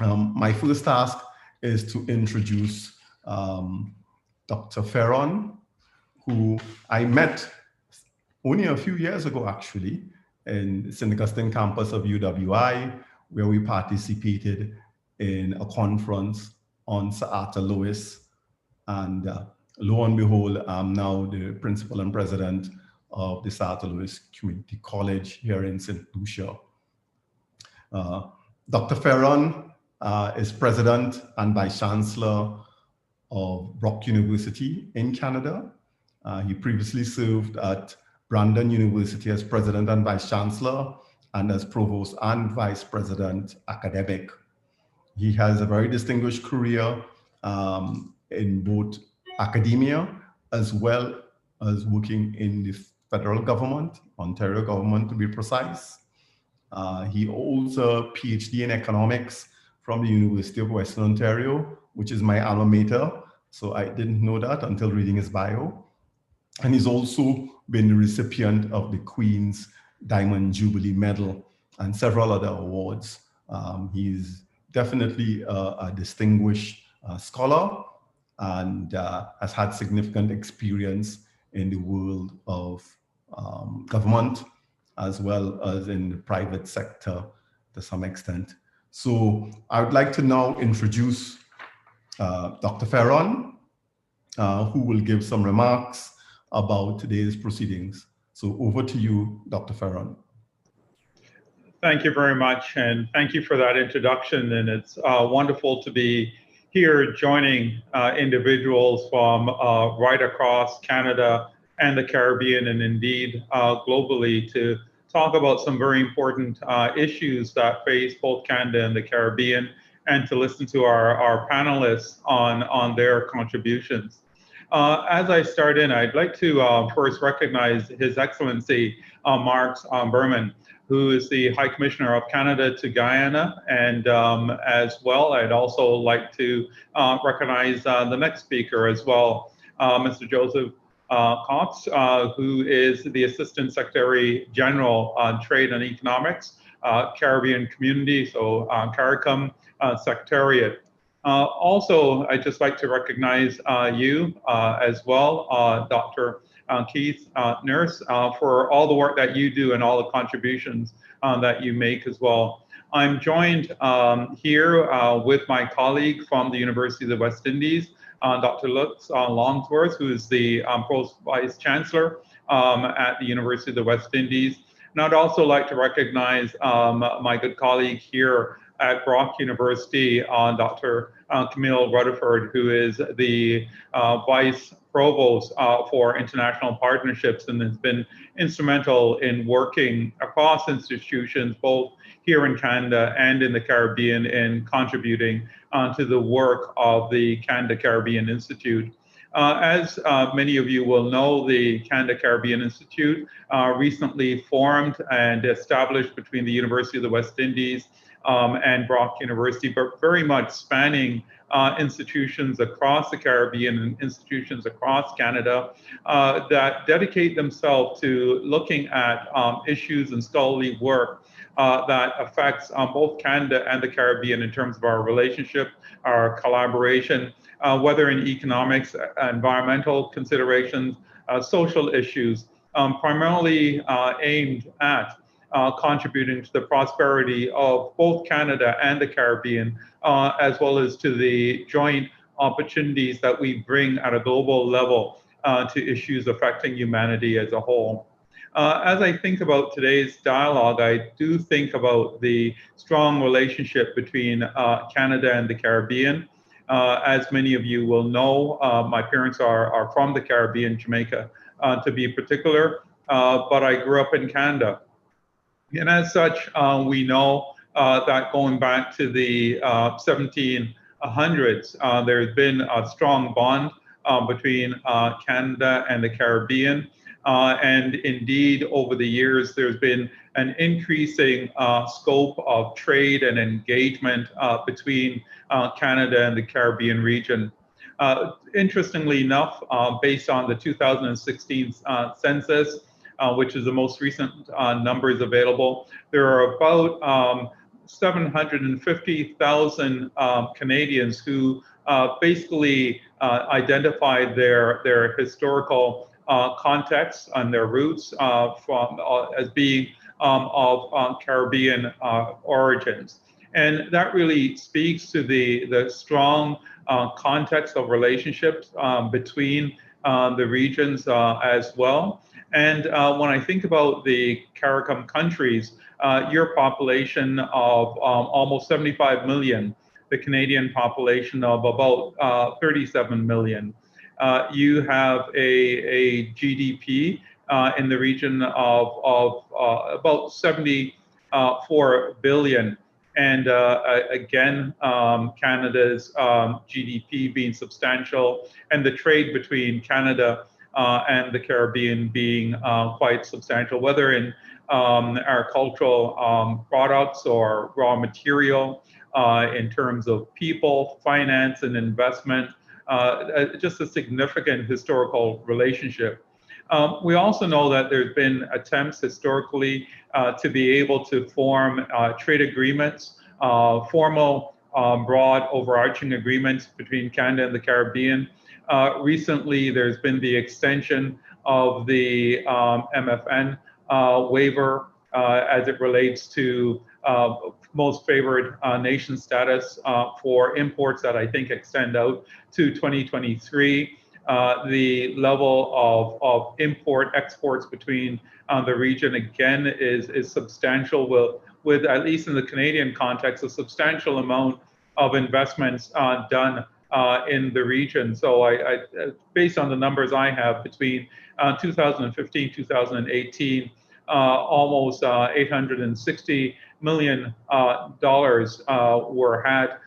My first task is to introduce Dr. Ferron, who I met only a few years ago, actually, in St. Augustine campus of UWI, where we participated in a conference on Sir Arthur Lewis. And lo and behold, I'm now the principal and president of the Sir Arthur Lewis Community College here in St. Lucia. Dr. Ferron is president and vice chancellor of Brock University in Canada. He previously served at Brandon University as president and vice chancellor and as provost and vice president academic. He has a very distinguished career in both academia as well as working in the federal government, Ontario government to be precise. He also PhD in economics from the University of Western Ontario, which is my alma mater. So I didn't know that until reading his bio. And he's also been the recipient of the Queen's Diamond Jubilee Medal and several other awards. He's definitely a distinguished scholar and has had significant experience in the world of government as well as in the private sector to some extent. So I would like to now introduce Dr. Ferron, who will give some remarks about today's proceedings. So over to you, Dr. Ferron. Thank you very much, and thank you for that introduction. And it's wonderful to be here joining individuals from right across Canada and the Caribbean, and indeed globally, to talk about some very important issues that face both Canada and the Caribbean, and to listen to our panelists on their contributions. As I start in, I'd like to first recognize His Excellency Mark Berman, who is the High Commissioner of Canada to Guyana. And as well, I'd also like to recognize the next speaker as well, Mr. Joseph Cox, who is the Assistant Secretary General on Trade and Economics, Caribbean Community, so CARICOM Secretariat. Also, I'd just like to recognize you as well, Dr. Keith Nurse, for all the work that you do and all the contributions that you make as well. I'm joined here with my colleague from the University of the West Indies, Dr. Lutz Longsworth, who is the Provost Vice Chancellor at the University of the West Indies. And I'd also like to recognize my good colleague here at Brock University, Dr. Camille Rutherford, who is the Vice Provost for International Partnerships and has been instrumental in working across institutions, both here in Canada and in the Caribbean, in contributing to the work of the Canada-Caribbean Institute. As many of you will know, the Canada-Caribbean Institute recently formed and established between the University of the West Indies and Brock University, but very much spanning institutions across the Caribbean and institutions across Canada that dedicate themselves to looking at issues and scholarly work that affects both Canada and the Caribbean in terms of our relationship, our collaboration, whether in economics, environmental considerations, social issues, primarily aimed at contributing to the prosperity of both Canada and the Caribbean, as well as to the joint opportunities that we bring at a global level to issues affecting humanity as a whole. As I think about today's dialogue, I do think about the strong relationship between Canada and the Caribbean. As many of you will know, my parents are from the Caribbean, Jamaica to be particular, but I grew up in Canada. And as such, we know that going back to the 1700s, there's been a strong bond between Canada and the Caribbean. And indeed, over the years, there's been an increasing scope of trade and engagement between Canada and the Caribbean region. Interestingly enough, based on the 2016 census, which is the most recent numbers available, there are about 750,000 Canadians who basically identified their historical context and their roots from as being of Caribbean origins. And that really speaks to the strong context of relationships between the regions as well. And when I think about the CARICOM countries, your population of almost 75 million, the Canadian population of about 37 million. You have a GDP in the region of about 74 billion. And again, Canada's GDP being substantial, and the trade between Canada and the Caribbean being quite substantial, whether in agricultural products or raw material, in terms of people, finance, and investment, just a significant historical relationship. We also know that there's been attempts historically to be able to form trade agreements, formal, broad, overarching agreements between Canada and the Caribbean. Recently, there's been the extension of the MFN waiver as it relates to most favored nation status for imports that I think extend out to 2023. The level of import exports between the region again is substantial, with at least in the Canadian context, a substantial amount of investments done in the region. So I based on the numbers I have, between 2015, 2018, almost $860 million were had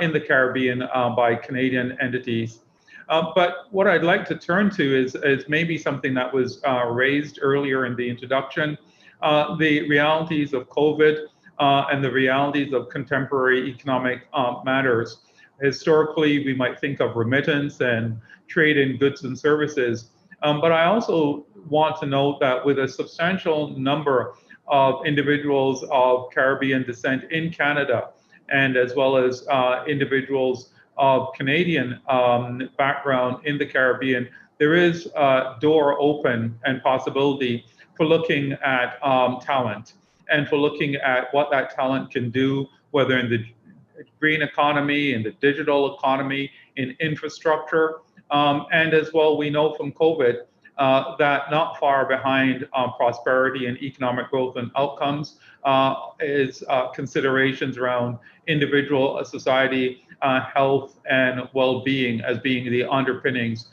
in the Caribbean by Canadian entities. But what I'd like to turn to is maybe something that was raised earlier in the introduction, the realities of COVID and the realities of contemporary economic matters. Historically, we might think of remittance and trade in goods and services, but I also want to note that with a substantial number of individuals of Caribbean descent in Canada, and as well as individuals of Canadian background in the Caribbean, there is a door open and possibility for looking at talent, and for looking at what that talent can do, whether in the green economy, in the digital economy, in infrastructure. And as well, we know from COVID that not far behind prosperity and economic growth and outcomes is considerations around individual society, health, and well-being as being the underpinnings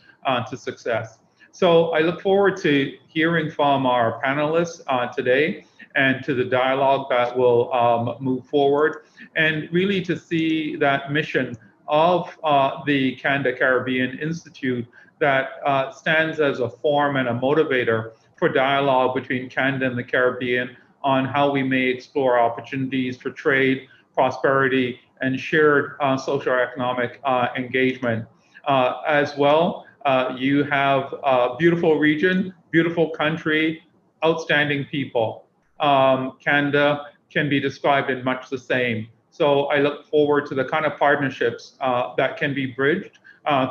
to success. So I look forward to hearing from our panelists today, and to the dialogue that will move forward, and really to see that mission of the Canada-Caribbean Institute that stands as a forum and a motivator for dialogue between Canada and the Caribbean on how we may explore opportunities for trade, prosperity, and shared socioeconomic engagement. As well, you have a beautiful region, beautiful country, outstanding people. Canada can be described in much the same. So I look forward to the kind of partnerships that can be bridged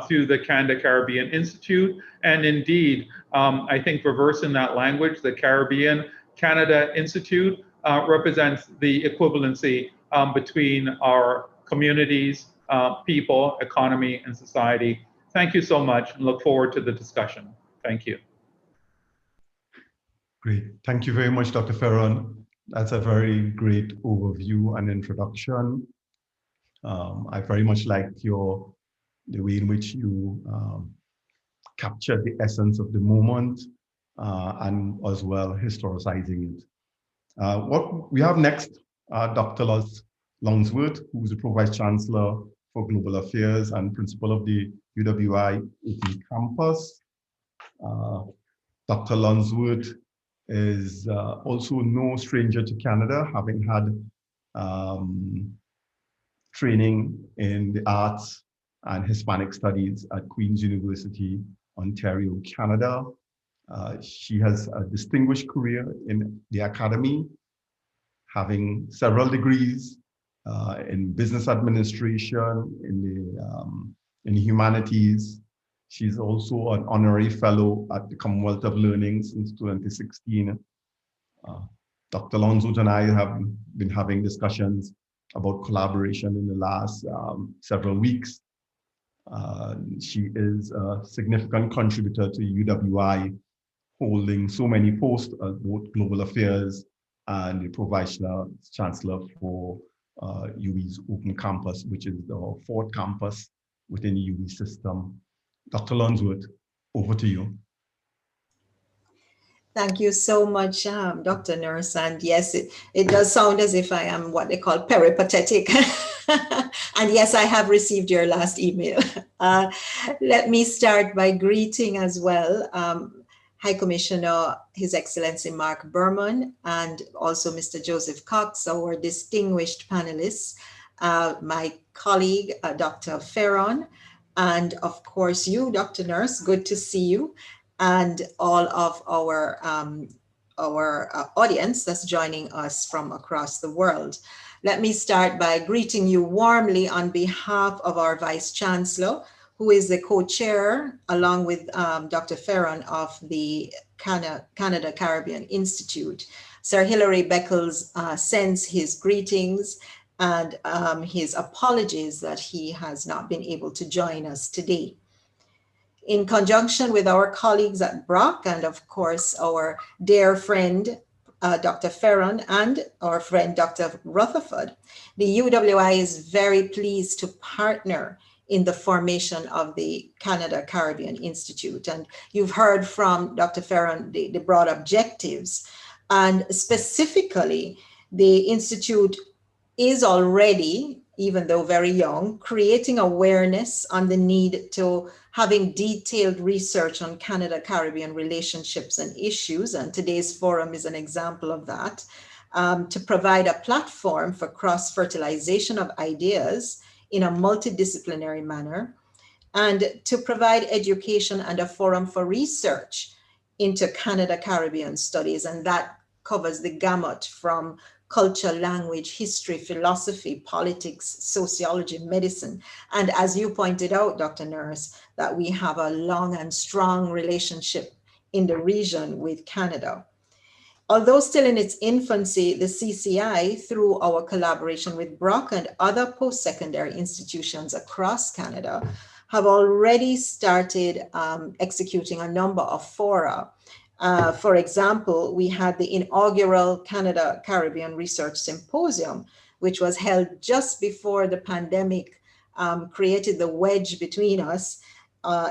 through the Canada-Caribbean Institute. And indeed, I think reversing that language, the Caribbean Canada Institute represents the equivalency between our communities, people, economy, and society. Thank you so much, and look forward to the discussion. Thank you. Great. Thank you very much, Dr. Ferron. That's a very great overview and introduction. I very much liked the way in which you captured the essence of the moment and as well historicizing it. What we have next, Dr. Longsworth, who's the Pro-Vice Chancellor for Global Affairs and Principal of the UWI Open Campus. Dr. Longsworth is also no stranger to Canada, having had training in the arts and Hispanic studies at Queen's University, Ontario, Canada. She has a distinguished career in the academy, having several degrees in business administration, in humanities. She's also an honorary fellow at the Commonwealth of Learning since 2016. Dr. Lonzo and I have been having discussions about collaboration in the last several weeks. She is a significant contributor to UWI, holding so many posts as both Global Affairs and the Pro-Vice-Chancellor for UWI's Open Campus, which is the fourth campus within the UWI system. Dr. Lonsworth, over to you. Thank you so much, Dr. Nurse. And yes, it does sound as if I am what they call peripatetic. And yes, I have received your last email. Let me start by greeting as well High Commissioner, His Excellency Mark Berman, and also Mr. Joseph Cox, our distinguished panelists, my colleague, Dr. Ferron, and of course you, Dr. Nurse, good to see you, and all of our audience that's joining us from across the world. Let me start by greeting you warmly on behalf of our Vice Chancellor, who is the co-chair, along with Dr. Ferron, of the Canada-CARICOM Institute. Sir Hilary Beckles sends his greetings and his apologies that he has not been able to join us today. In conjunction with our colleagues at Brock and of course our dear friend, Dr. Ferron, and our friend, Dr. Rutherford, the UWI is very pleased to partner in the formation of the Canada-CARICOM Institute. And you've heard from Dr. Ferron the broad objectives, and specifically the Institute is already, even though very young, creating awareness on the need to having detailed research on Canada-CARICOM relationships and issues, and today's forum is an example of that, to provide a platform for cross-fertilization of ideas in a multidisciplinary manner, and to provide education and a forum for research into Canada-CARICOM studies, and that covers the gamut from culture, language, history, philosophy, politics, sociology, medicine. And as you pointed out, Dr. Nurse, that we have a long and strong relationship in the region with Canada. Although still in its infancy, the CCI, through our collaboration with Brock and other post-secondary institutions across Canada, have already started executing a number of fora. For example, we had the inaugural Canada-CARICOM Research Symposium, which was held just before the pandemic created the wedge between us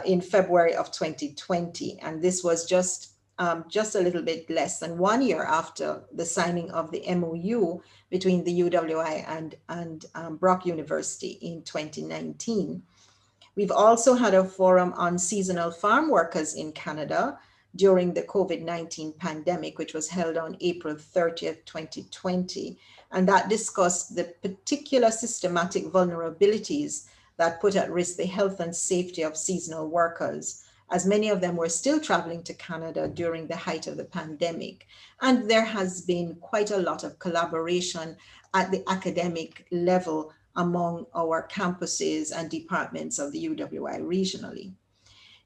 in February of 2020. And this was just a little bit less than 1 year after the signing of the MOU between the UWI and Brock University in 2019. We've also had a forum on seasonal farm workers in Canada during the COVID-19 pandemic, which was held on April 30th, 2020. And that discussed the particular systematic vulnerabilities that put at risk the health and safety of seasonal workers, as many of them were still traveling to Canada during the height of the pandemic. And there has been quite a lot of collaboration at the academic level among our campuses and departments of the UWI regionally.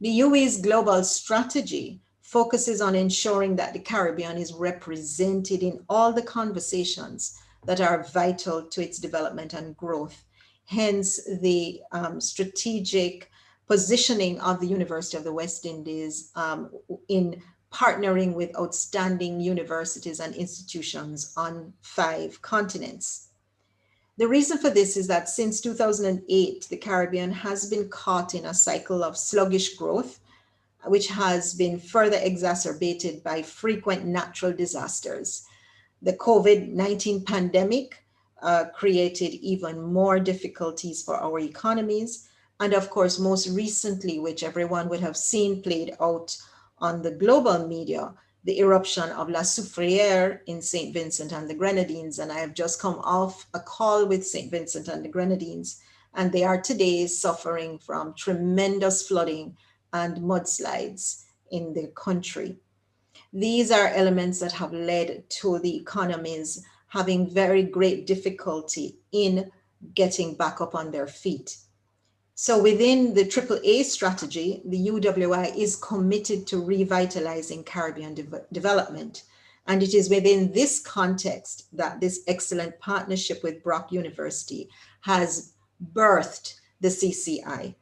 The UWI's global strategy focuses on ensuring that the Caribbean is represented in all the conversations that are vital to its development and growth. Hence the strategic positioning of the University of the West Indies in partnering with outstanding universities and institutions on 5 continents. The reason for this is that since 2008, the Caribbean has been caught in a cycle of sluggish growth, which has been further exacerbated by frequent natural disasters. The COVID-19 pandemic created even more difficulties for our economies. And of course, most recently, which everyone would have seen played out on the global media, the eruption of La Soufrière in St. Vincent and the Grenadines. And I have just come off a call with St. Vincent and the Grenadines, and they are today suffering from tremendous flooding and mudslides in the country. These are elements that have led to the economies having very great difficulty in getting back up on their feet. So within the AAA strategy, the UWI is committed to revitalizing Caribbean development. And it is within this context that this excellent partnership with Brock University has birthed the CCI.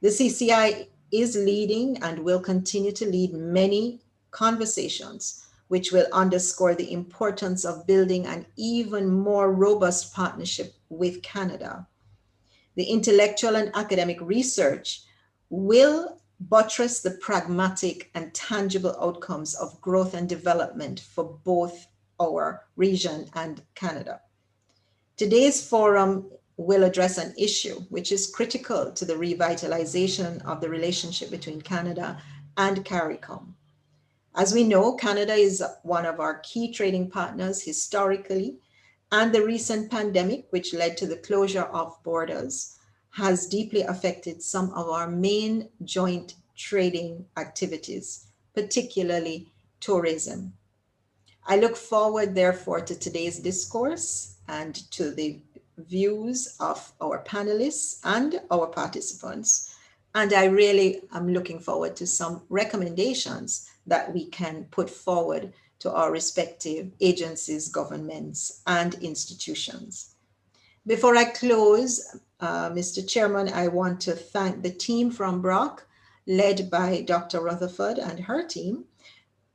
The CCI is leading and will continue to lead many conversations which will underscore the importance of building an even more robust partnership with Canada. The intellectual and academic research will buttress the pragmatic and tangible outcomes of growth and development for both our region and Canada. Today's forum will address an issue which is critical to the revitalization of the relationship between Canada and CARICOM. As we know, Canada is one of our key trading partners historically, and the recent pandemic, which led to the closure of borders, has deeply affected some of our main joint trading activities, particularly tourism. I look forward, therefore, to today's discourse and to the views of our panelists and our participants. And I really am looking forward to some recommendations that we can put forward to our respective agencies, governments, and institutions. Before I close, Mr. Chairman, I want to thank the team from Brock, led by Dr. Rutherford and her team,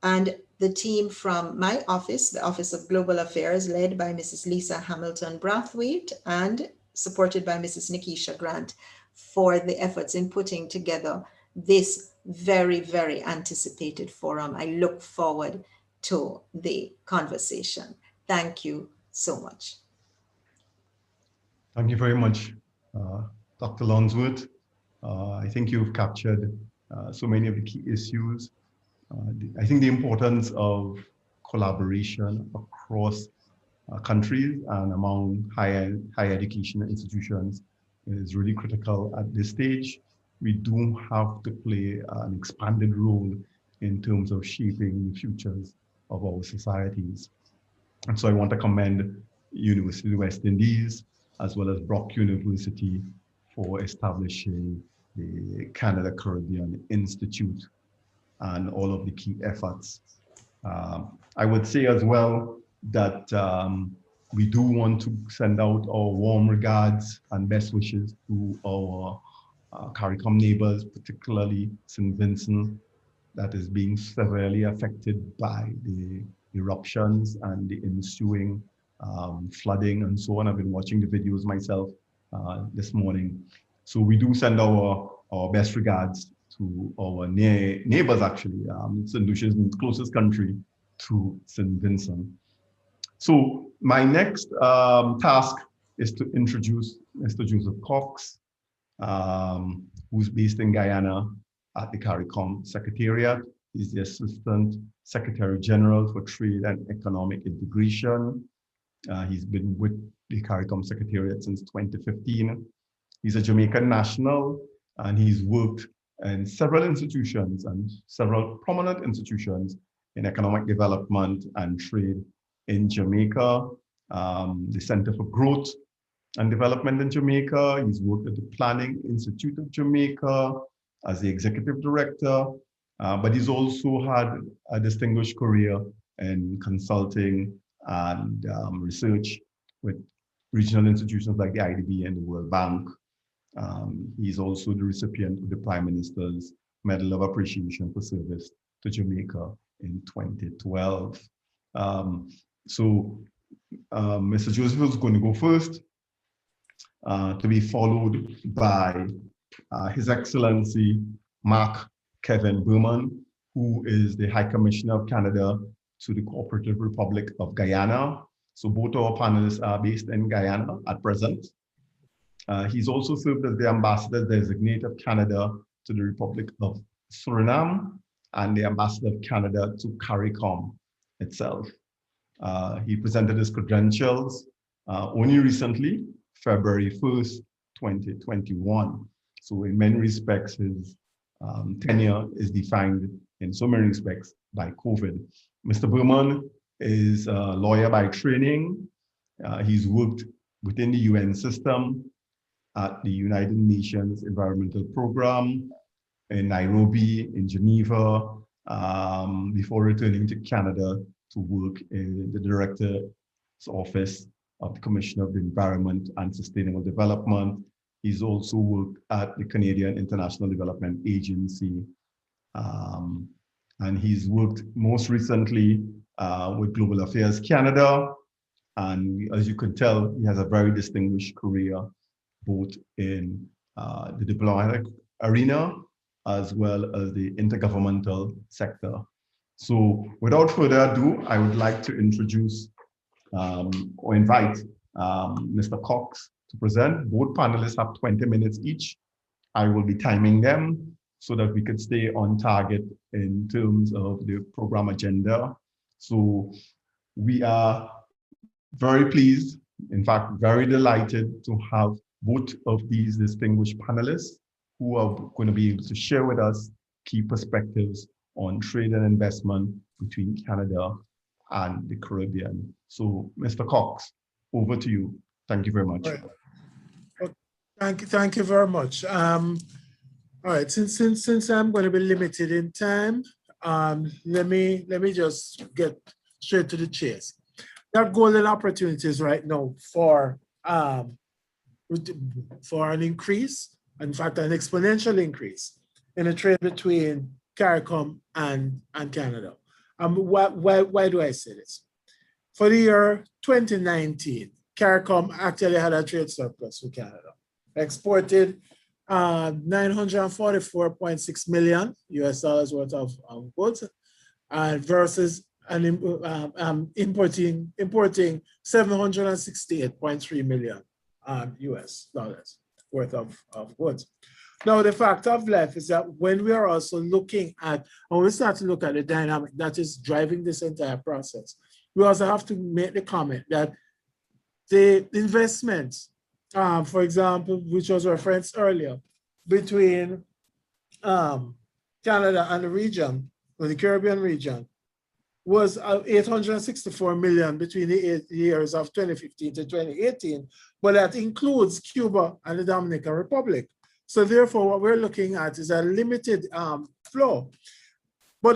and the team from my office, the Office of Global Affairs, led by Mrs. Lisa Hamilton Brathwaite and supported by Mrs. Nikisha Grant, for the efforts in putting together this very, very anticipated forum. I look forward to the conversation. Thank you so much. Thank you very much, Dr. Lonsworth. I think you've captured so many of the key issues. I think the importance of collaboration across countries and among higher education institutions is really critical at this stage. We do have to play an expanded role in terms of shaping the futures of our societies. And so I want to commend University of the West Indies as well as Brock University for establishing the Canada-Caribbean Institute and all of the key efforts. I would say as well that we do want to send out our warm regards and best wishes to our CARICOM neighbors, particularly St. Vincent, that is being severely affected by the eruptions and the ensuing flooding and so on. I've been watching the videos myself this morning. So we do send our best regards to our neighbors, actually. St. Lucia's the closest country to St. Vincent. So my next task is to introduce Mr. Joseph Cox, who's based in Guyana at the CARICOM Secretariat. He's the Assistant Secretary General for Trade and Economic Integration. He's been with the CARICOM Secretariat since 2015. He's a Jamaican national, and he's worked in several institutions and several prominent institutions in economic development and trade in Jamaica, the Center for Growth and Development in Jamaica. He's worked at the Planning Institute of Jamaica as the executive director, but he's also had a distinguished career in consulting and research with regional institutions like the IDB and the World Bank. He's also the recipient of the Prime Minister's Medal of Appreciation for Service to Jamaica in 2012. Mr. Joseph is going to go first, to be followed by His Excellency Mark Kevin Berman, who is the High Commissioner of Canada to the Cooperative Republic of Guyana. So both our panelists are based in Guyana at present. He's also served as the Ambassador Designate of Canada to the Republic of Suriname and the Ambassador of Canada to CARICOM itself. He presented his credentials only recently, February 1st, 2021. So in many respects, his tenure is defined in so many respects by COVID. Mr. Berman is a lawyer by training. He's worked within the UN system at the United Nations Environmental Program in Nairobi, in Geneva, before returning to Canada to work in the Director's Office of the Commissioner of the Environment and Sustainable Development. He's also worked at the Canadian International Development Agency. And he's worked most recently with Global Affairs Canada. And as you can tell, he has a very distinguished career, both in the diplomatic arena as well as the intergovernmental sector. So without further ado, I would like to introduce or invite Mr. Cox to present. Both panelists have 20 minutes each. I will be timing them so that we could stay on target in terms of the program agenda. So we are very pleased, in fact, very delighted to have both of these distinguished panelists who are going to be able to share with us key perspectives on trade and investment between Canada and the Caribbean. So, Mr. Cox, over to you. Thank you very much. Right. Well, thank you very much. All right, since I'm going to be limited in time, let me just get straight to the chase. There are golden opportunities right now for an increase, in fact, an exponential increase in the trade between CARICOM and Canada. Why do I say this? For the year 2019, CARICOM actually had a trade surplus with Canada. Exported $944.6 million US dollars worth of goods, versus importing $768.3 million US dollars worth of goods. Now, the fact of life is that when we are also looking at, when we start to look at the dynamic that is driving this entire process, we also have to make the comment that the investments, for example, which was referenced earlier, between Canada and the region, or the Caribbean region, was $864 million between the years of 2015 to 2018, but that includes Cuba and the Dominican Republic. So therefore, what we're looking at is a limited flow. But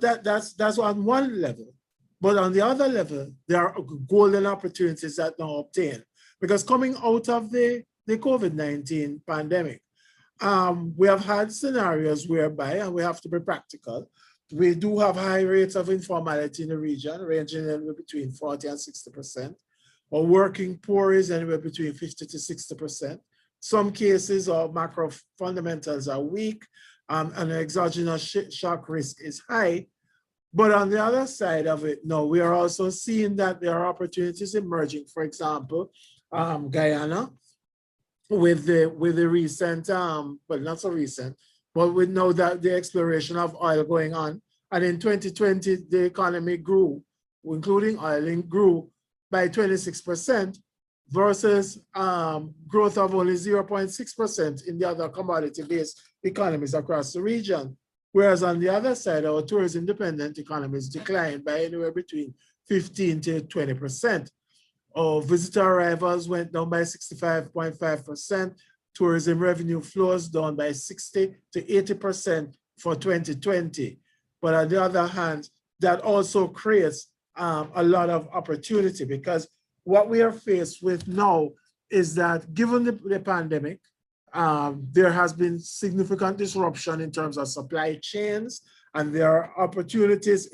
that's on one level. But on the other level, there are golden opportunities that now obtain. Because coming out of the COVID-19 pandemic, we have had scenarios whereby, and we have to be practical, we do have high rates of informality in the region, ranging anywhere between 40 and 60%. Our working poor is anywhere between 50 to 60%. Some cases our macro fundamentals are weak, and the exogenous shock risk is high. But on the other side of it, no, we are also seeing that there are opportunities emerging. For example, Guyana, with the recent, well, not so recent, but we know that the exploration of oil going on. And in 2020, the economy grew, including oil, grew by 26%, versus growth of only 0.6% in the other commodity-based economies across the region. Whereas on the other side, our tourism-dependent economies declined by anywhere between 15 to 20%. Our visitor arrivals went down by 65.5%. Tourism revenue flows down by 60 to 80% for 2020. But on the other hand, that also creates a lot of opportunity, because what we are faced with now is that given the pandemic, there has been significant disruption in terms of supply chains, and there are opportunities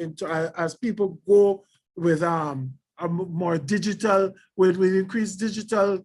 as people go with a more digital, with increased digital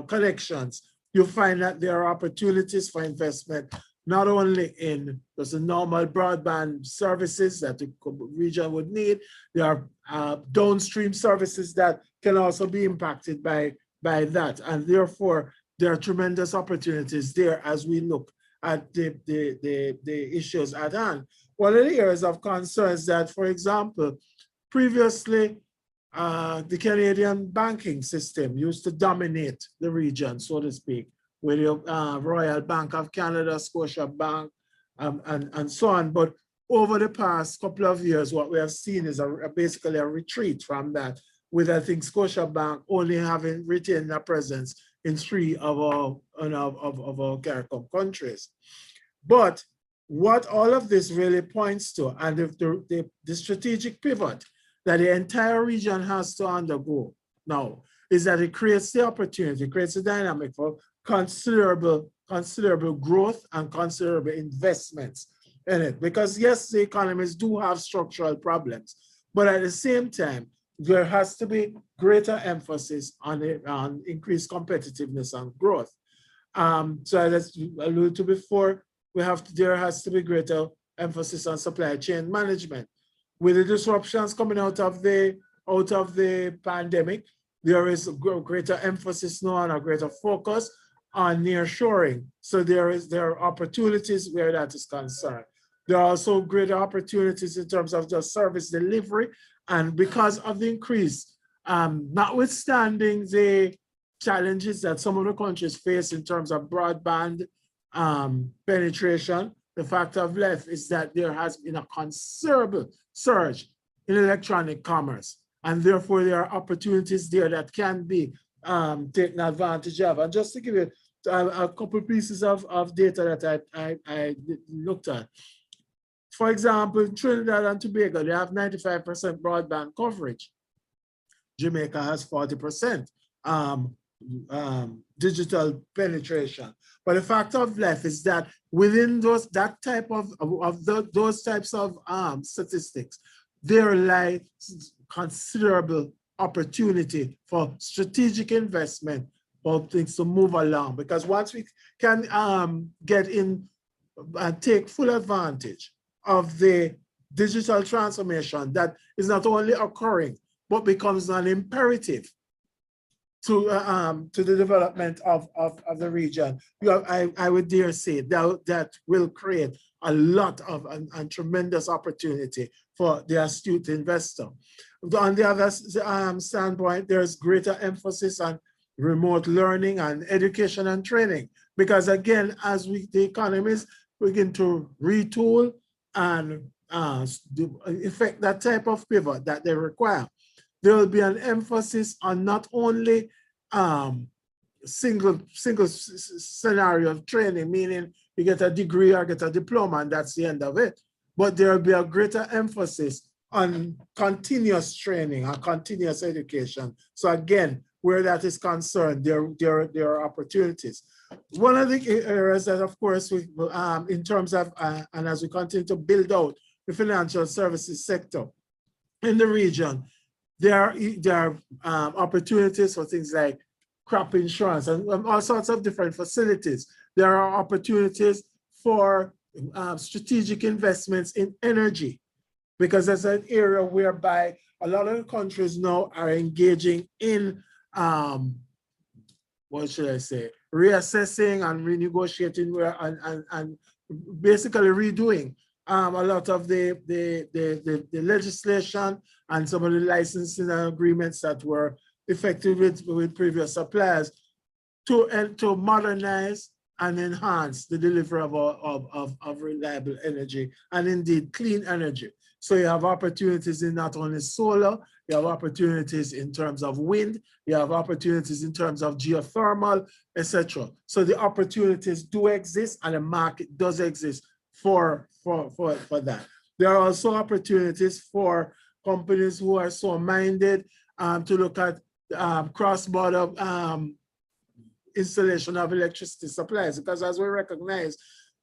connections. You find that there are opportunities for investment, not only in the normal broadband services that the region would need. There are downstream services that can also be impacted by that. And therefore, there are tremendous opportunities there as we look at the issues at hand. One of the areas of concern is that, for example, previously, the Canadian banking system used to dominate the region, so to speak, with the Royal Bank of Canada, Scotia Bank, and so on. But over the past couple of years, what we have seen is basically a retreat from that, with I think Scotiabank only having retained a presence in 3 of our CARICOM countries. But what all of this really points to, and the strategic pivot that the entire region has to undergo now, is that it creates the opportunity, creates a dynamic for considerable growth and considerable investments in it. Because yes, the economies do have structural problems, but at the same time, there has to be greater emphasis on increased competitiveness and growth. So as I alluded to before, there has to be greater emphasis on supply chain management. With the disruptions coming out of the pandemic, there is a greater emphasis now and a greater focus on nearshoring. So there are opportunities where that is concerned. There are also greater opportunities in terms of just service delivery, and because of the increase, notwithstanding the challenges that some of the countries face in terms of broadband penetration, the fact of life is that there has been a considerable surge in electronic commerce, and therefore there are opportunities there that can be taken advantage of. And just to give you a couple pieces of data that I looked at. For example, Trinidad and Tobago, they have 95% broadband coverage. Jamaica has 40% digital penetration. But the fact of life is that within those types of statistics, there lies considerable opportunity for strategic investment for things to move along. Because once we can get in and take full advantage of the digital transformation that is not only occurring, but becomes an imperative to the development of the region, I would dare say that will create a lot of and tremendous opportunity for the astute investor. On the other standpoint, there's greater emphasis on remote learning and education and training, because again, as the economies begin to retool and effect that type of pivot that they require, there will be an emphasis on not only single scenario of training, meaning you get a degree or get a diploma and that's the end of it, but there will be a greater emphasis on continuous training and continuous education. So again, where that is concerned, there are opportunities. One of the areas that, of course, we, in terms of, and as we continue to build out the financial services sector in the region, there are opportunities for things like crop insurance and all sorts of different facilities. There are opportunities for strategic investments in energy, because there's an area whereby a lot of countries now are engaging in, what should I say, reassessing and renegotiating and basically redoing a lot of the legislation and some of the licensing agreements that were effective with previous suppliers to modernize and enhance the delivery of reliable energy and indeed clean energy. So you have opportunities in not only solar, you have opportunities in terms of wind, you have opportunities in terms of geothermal, etc. So the opportunities do exist and the market does exist for that. There are also opportunities for companies who are so minded to look at cross-border installation of electricity supplies, because as we recognize,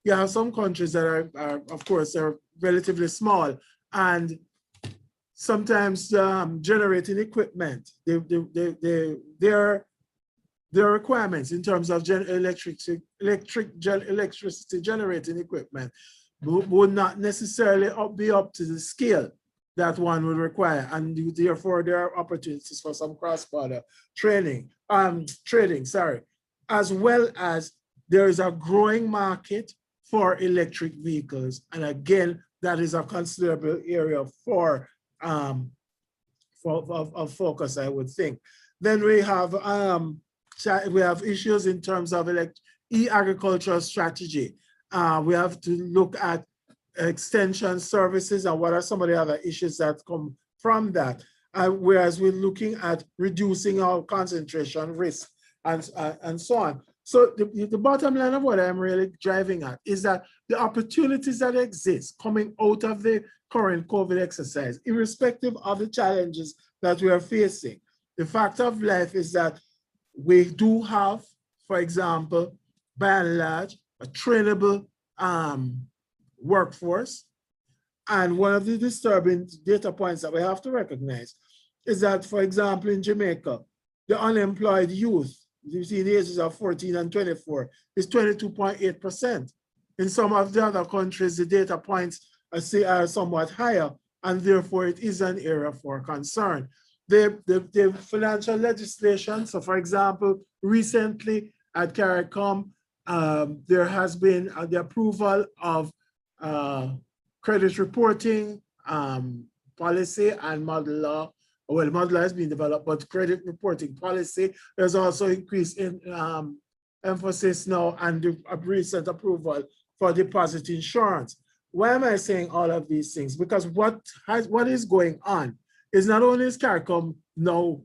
you have some countries that are of course, they're relatively small, and sometimes generating equipment, their requirements in terms of electricity generating equipment would not necessarily be up to the scale that one would require, and therefore there are opportunities for some cross-border trading, as well as there is a growing market for electric vehicles, and again, that is a considerable area for focus, I would think. Then we have issues in terms of e-agricultural strategy. We have to look at extension services and what are some of the other issues that come from that. Whereas we're looking at reducing our concentration risk and so on. So the bottom line of what I'm really driving at is that the opportunities that exist coming out of the current COVID exercise, irrespective of the challenges that we are facing, the fact of life is that we do have, for example, by and large, a trainable workforce. And one of the disturbing data points that we have to recognize is that, for example, in Jamaica, the unemployed youth between the ages of 14 and 24 is 22.8%. In some of the other countries, the data points are somewhat higher, and therefore it is an area for concern. The financial legislation, so for example, recently at CARICOM, there has been the approval of credit reporting policy and model law. Well, model law has been developed, but credit reporting policy, there's also increased in emphasis now and the recent approval for deposit insurance. Why am I saying all of these things? Because what is going on is not only is CARICOM now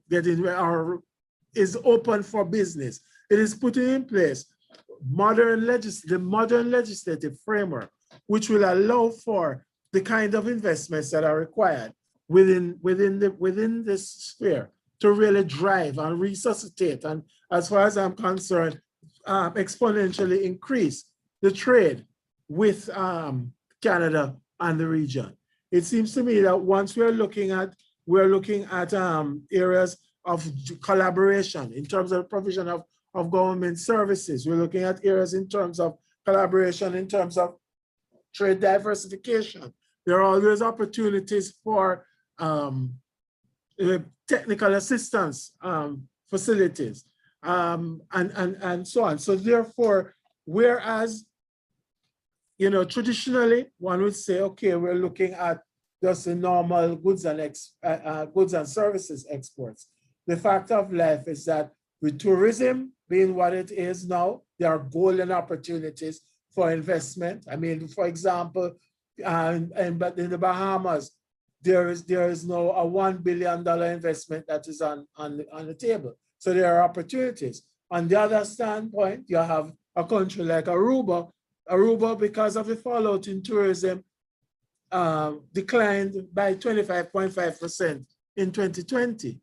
is open for business, it is putting in place the modern legislative framework, which will allow for the kind of investments that are required within this sphere to really drive and resuscitate, and as far as I'm concerned, exponentially increase the trade with Canada and the region. It seems to me that once we're looking at areas of collaboration in terms of provision of government services, we're looking at areas in terms of collaboration, in terms of trade diversification. There are always opportunities for technical assistance facilities and so on. So therefore, whereas, traditionally one would say, okay, we're looking at just the normal goods and services exports. The fact of life is that with tourism being what it is now, there are golden opportunities for investment. I mean, for example, but in the Bahamas, there is now a $1 billion investment that is on the table. So there are opportunities. On the other standpoint, you have a country like Aruba. Aruba, because of the fallout in tourism, declined by 25.5% in 2020.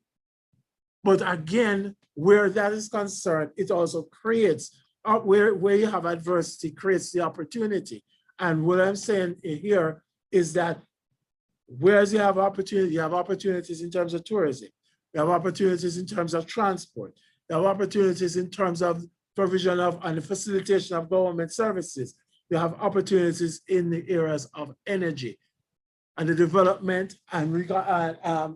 But again, where that is concerned, it also creates, where you have adversity, creates the opportunity. And what I'm saying here is that whereas you have opportunities in terms of tourism, you have opportunities in terms of transport, you have opportunities in terms of provision of and the facilitation of government services, you have opportunities in the areas of energy and the development and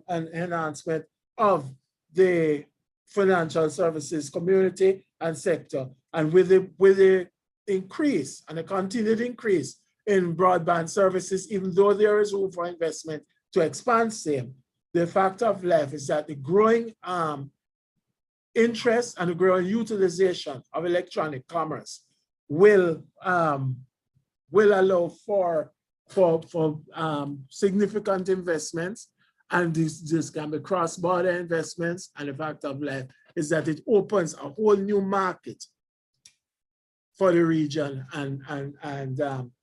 enhancement of the financial services community and sector. And with the increase and a continued increase in broadband services, even though there is room for investment to expand same, the fact of life is that the growing interest and the growing utilization of electronic commerce will allow for significant investments, and this can be cross-border investments. And the fact of life is that it opens a whole new market for the region and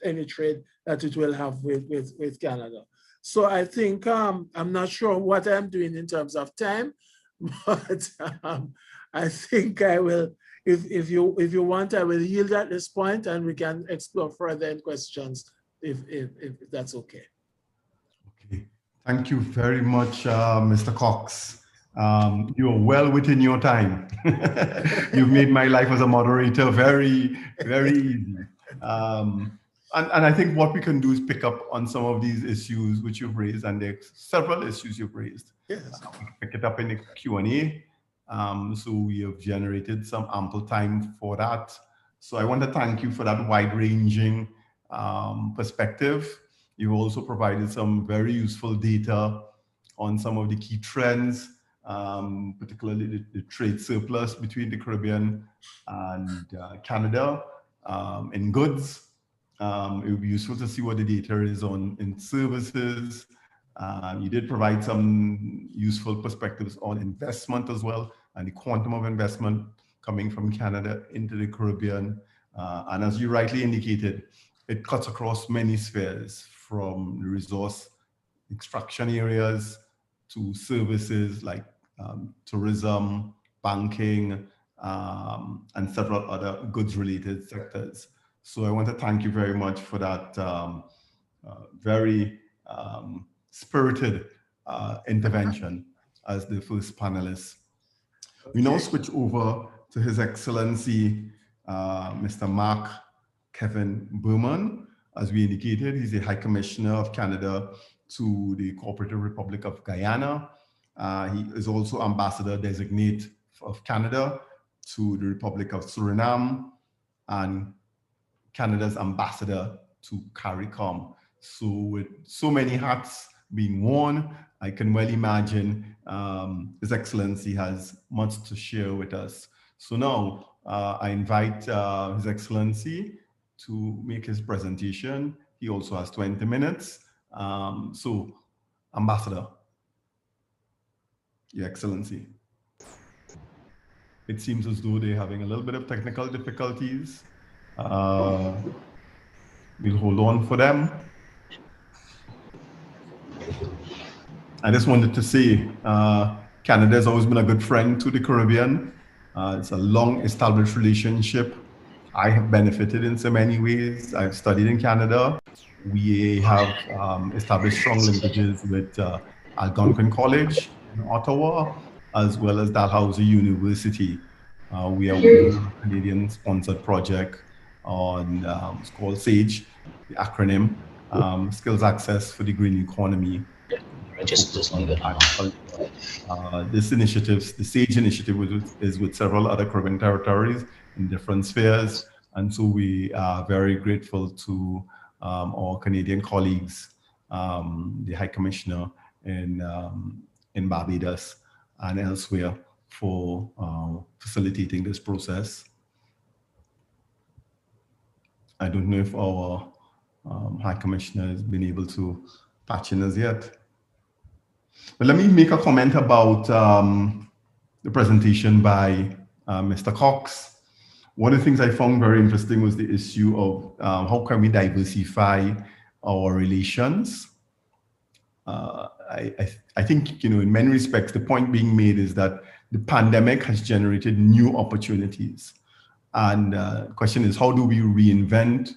any trade that it will have with Canada. So I think I'm not sure what I'm doing in terms of time, but I think I will, if you want, I will yield at this point and we can explore further in questions if that's okay. Okay, thank you very much, Mr. Cox. You're well within your time. You've made my life as a moderator very, very easy. And I think what we can do is pick up on some of these issues which you've raised, and there's several issues you've raised. Yes. We can pick it up in the Q&A. So we have generated some ample time for that. So I want to thank you for that wide-ranging perspective. You've also provided some very useful data on some of the key trends, particularly the trade surplus between the Caribbean and Canada in goods, It would be useful to see what the data is on in services. You did provide some useful perspectives on investment as well, and the quantum of investment coming from Canada into the Caribbean. And as you rightly indicated, it cuts across many spheres, from the resource extraction areas to services like tourism, banking, and several other goods-related sectors. So I want to thank you very much for that very spirited intervention as the first panelist. We now switch over to His Excellency, Mr. Mark Kevin Berman. As we indicated, he's the High Commissioner of Canada to the Cooperative Republic of Guyana. He is also Ambassador Designate of Canada to the Republic of Suriname and Canada's Ambassador to CARICOM. So with so many hats being worn, I can well imagine His Excellency has much to share with us. So now I invite His Excellency to make his presentation. He also has 20 minutes. So, Ambassador, Your Excellency. It seems as though they're having a little bit of technical difficulties. We'll hold on for them. I just wanted to say, Canada has always been a good friend to the Caribbean. It's a long established relationship. I have benefited in so many ways. I've studied in Canada. We have established strong linkages with Algonquin College in Ottawa, as well as Dalhousie University. We are working on a Canadian-sponsored project on, it's called SAGE, the acronym, Skills Access for the Green Economy. Just leave it on. This initiative, the SAGE initiative, is with several other Caribbean territories in different spheres. And so we are very grateful to our Canadian colleagues, the High Commissioner in Barbados and elsewhere, for facilitating this process. I don't know if our High Commissioner has been able to patch in as yet. But let me make a comment about the presentation by Mr. Cox. One of the things I found very interesting was the issue of how can we diversify our relations. I think, in many respects, the point being made is that the pandemic has generated new opportunities. And the question is, how do we reinvent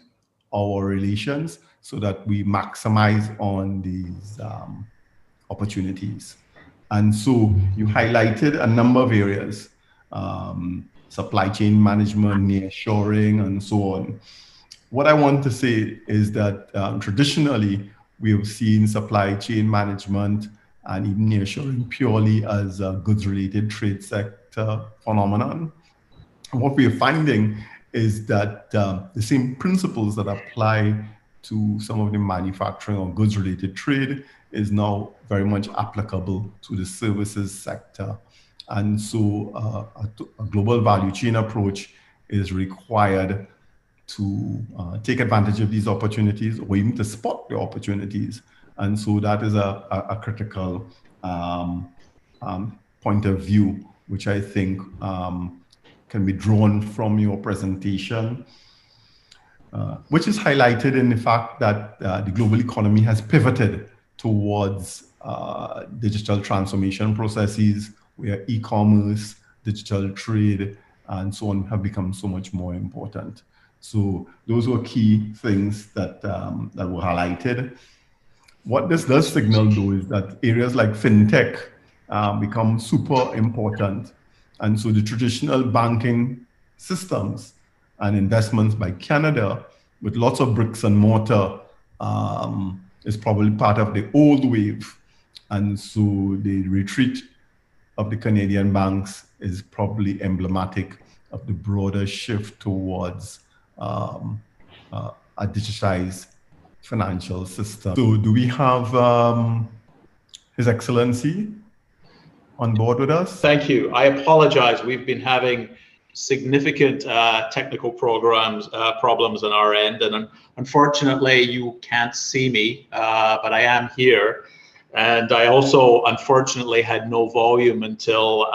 our relations so that we maximize on these opportunities? And so you highlighted a number of areas, supply chain management, nearshoring, and so on. What I want to say is that traditionally, we have seen supply chain management and even nearshoring purely as a goods-related trade sector phenomenon. And what we are finding is that the same principles that apply to some of the manufacturing or goods-related trade is now very much applicable to the services sector. And so a global value chain approach is required to take advantage of these opportunities, or even to spot the opportunities. And so that is a critical point of view, which I think can be drawn from your presentation, which is highlighted in the fact that the global economy has pivoted towards digital transformation processes, where e-commerce, digital trade, and so on have become so much more important. So those were key things that were highlighted. What this does signal, though, is that areas like fintech become super important. And so the traditional banking systems and investments by Canada, with lots of bricks and mortar, is probably part of the old wave. And so the retreat of the Canadian banks is probably emblematic of the broader shift towards a digitized financial system. So do we have His Excellency on board with us? Thank you. I apologize. We've been having significant technical problems on our end, and unfortunately you can't see me, but I am here. And I also unfortunately had no volume until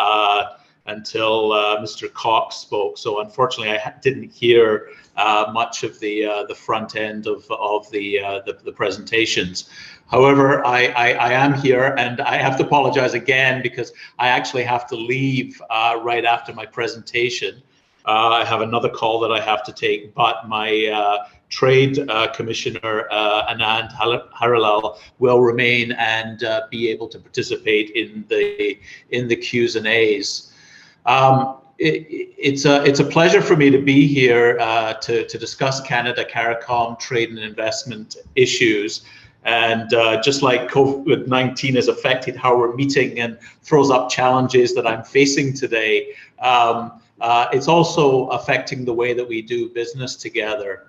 Mr. Cox spoke. So unfortunately I didn't hear much of the front end of the presentations. However, I am here, and I have to apologize again because I actually have to leave right after my presentation. I have another call that I have to take, but my Trade Commissioner Anand Harilal will remain and be able to participate in the Q's and A's. It's a pleasure for me to be here to discuss Canada-CARICOM trade and investment issues. And just like COVID-19 has affected how we're meeting and throws up challenges that I'm facing today, it's also affecting the way that we do business together.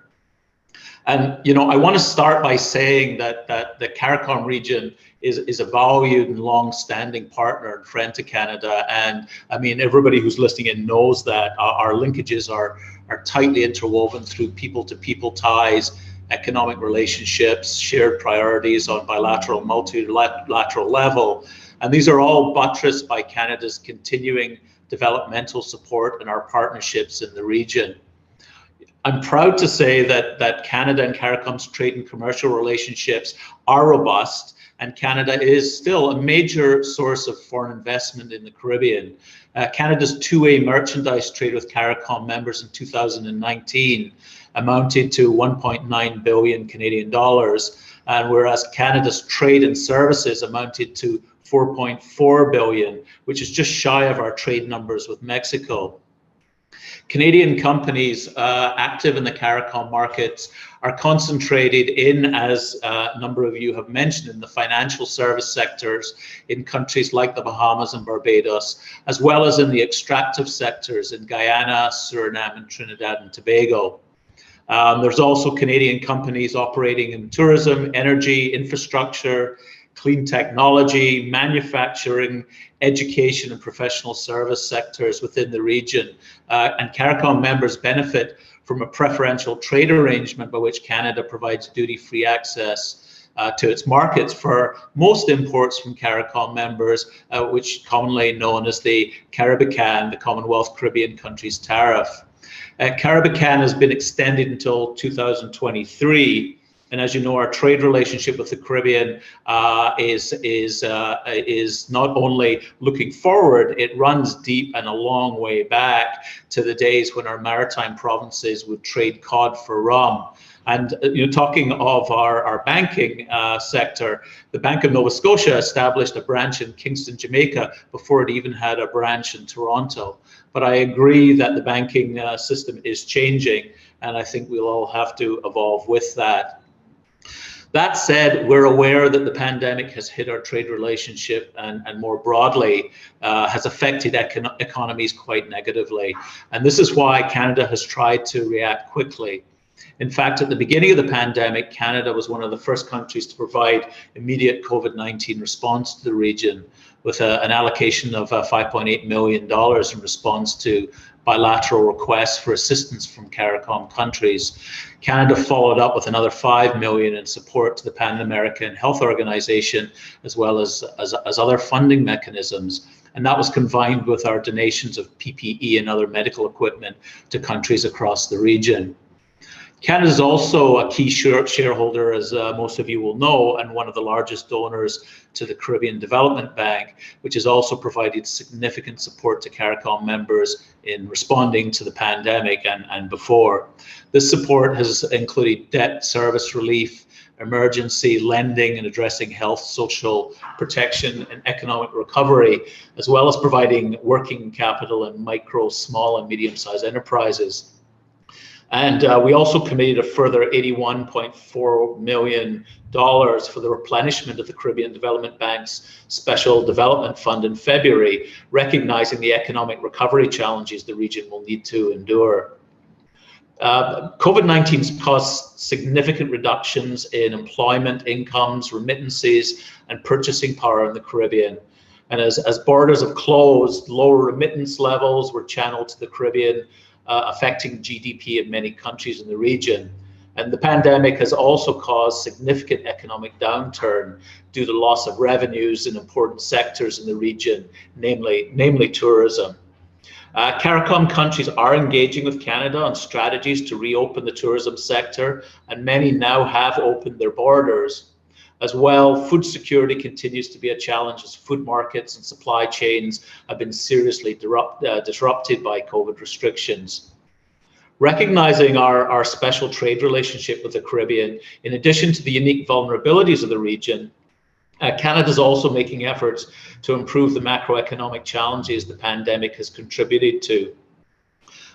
And I want to start by saying that the CARICOM region is a valued and long-standing partner and friend to Canada. And I mean, everybody who's listening in knows that our linkages are tightly interwoven through people-to-people ties, economic relationships, shared priorities on bilateral, multilateral level. And these are all buttressed by Canada's continuing developmental support and our partnerships in the region. I'm proud to say that Canada and CARICOM's trade and commercial relationships are robust, and Canada is still a major source of foreign investment in the Caribbean. Canada's two-way merchandise trade with CARICOM members in 2019 amounted to 1.9 billion Canadian dollars, and whereas Canada's trade and services amounted to 4.4 billion, which is just shy of our trade numbers with Mexico. Canadian companies active in the CARICOM markets are concentrated in, as a number of you have mentioned, in the financial service sectors in countries like the Bahamas and Barbados, as well as in the extractive sectors in Guyana, Suriname, and Trinidad and Tobago. There's also Canadian companies operating in tourism, energy, infrastructure, clean technology, manufacturing, education, and professional service sectors within the region. And CARICOM members benefit from a preferential trade arrangement by which Canada provides duty-free access to its markets for most imports from CARICOM members, which commonly known as the CARICOM, the Commonwealth Caribbean Countries Tariff. CARICOM has been extended until 2023. And as you know, our trade relationship with the Caribbean is not only looking forward, it runs deep and a long way back to the days when our maritime provinces would trade cod for rum. And talking of our banking sector, the Bank of Nova Scotia established a branch in Kingston, Jamaica, before it even had a branch in Toronto. But I agree that the banking system is changing, and I think we'll all have to evolve with that. That said, we're aware that the pandemic has hit our trade relationship and more broadly has affected economies quite negatively. And this is why Canada has tried to react quickly. In fact, at the beginning of the pandemic, Canada was one of the first countries to provide immediate COVID-19 response to the region with an allocation of $5.8 million in response to bilateral requests for assistance from CARICOM countries. Canada followed up with another $5 million in support to the Pan American Health Organization, as well as other funding mechanisms. And that was combined with our donations of PPE and other medical equipment to countries across the region. Canada is also a key shareholder, as most of you will know, and one of the largest donors to the Caribbean Development Bank, which has also provided significant support to CARICOM members in responding to the pandemic and before. This support has included debt service relief, emergency lending and addressing health, social protection, and economic recovery, as well as providing working capital in micro, small, and medium-sized enterprises. And we also committed a further $81.4 million for the replenishment of the Caribbean Development Bank's Special Development Fund in February, recognizing the economic recovery challenges the region will need to endure. COVID-19 has caused significant reductions in employment, incomes, remittances, and purchasing power in the Caribbean. And as borders have closed, lower remittance levels were channeled to the Caribbean, affecting GDP in many countries in the region. And the pandemic has also caused significant economic downturn due to loss of revenues in important sectors in the region, namely tourism. CARICOM countries are engaging with Canada on strategies to reopen the tourism sector, and many now have opened their borders. As well, food security continues to be a challenge as food markets and supply chains have been seriously disrupted by COVID restrictions. Recognizing our special trade relationship with the Caribbean, in addition to the unique vulnerabilities of the region, Canada is also making efforts to improve the macroeconomic challenges the pandemic has contributed to.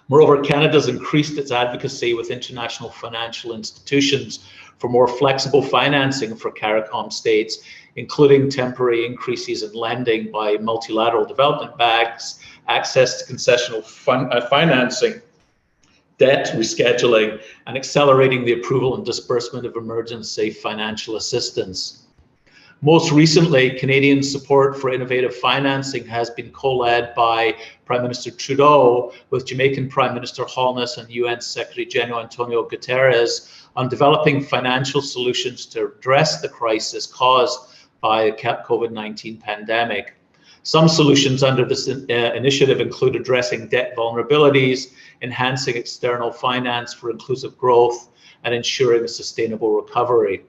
Moreover, Canada has increased its advocacy with international financial institutions for more flexible financing for CARICOM states, including temporary increases in lending by multilateral development banks, access to concessional financing, debt rescheduling, and accelerating the approval and disbursement of emergency financial assistance. Most recently, Canadian support for innovative financing has been co-led by Prime Minister Trudeau with Jamaican Prime Minister Holness and UN Secretary General Antonio Guterres on developing financial solutions to address the crisis caused by the COVID-19 pandemic. Some solutions under this initiative include addressing debt vulnerabilities, enhancing external finance for inclusive growth, and ensuring a sustainable recovery.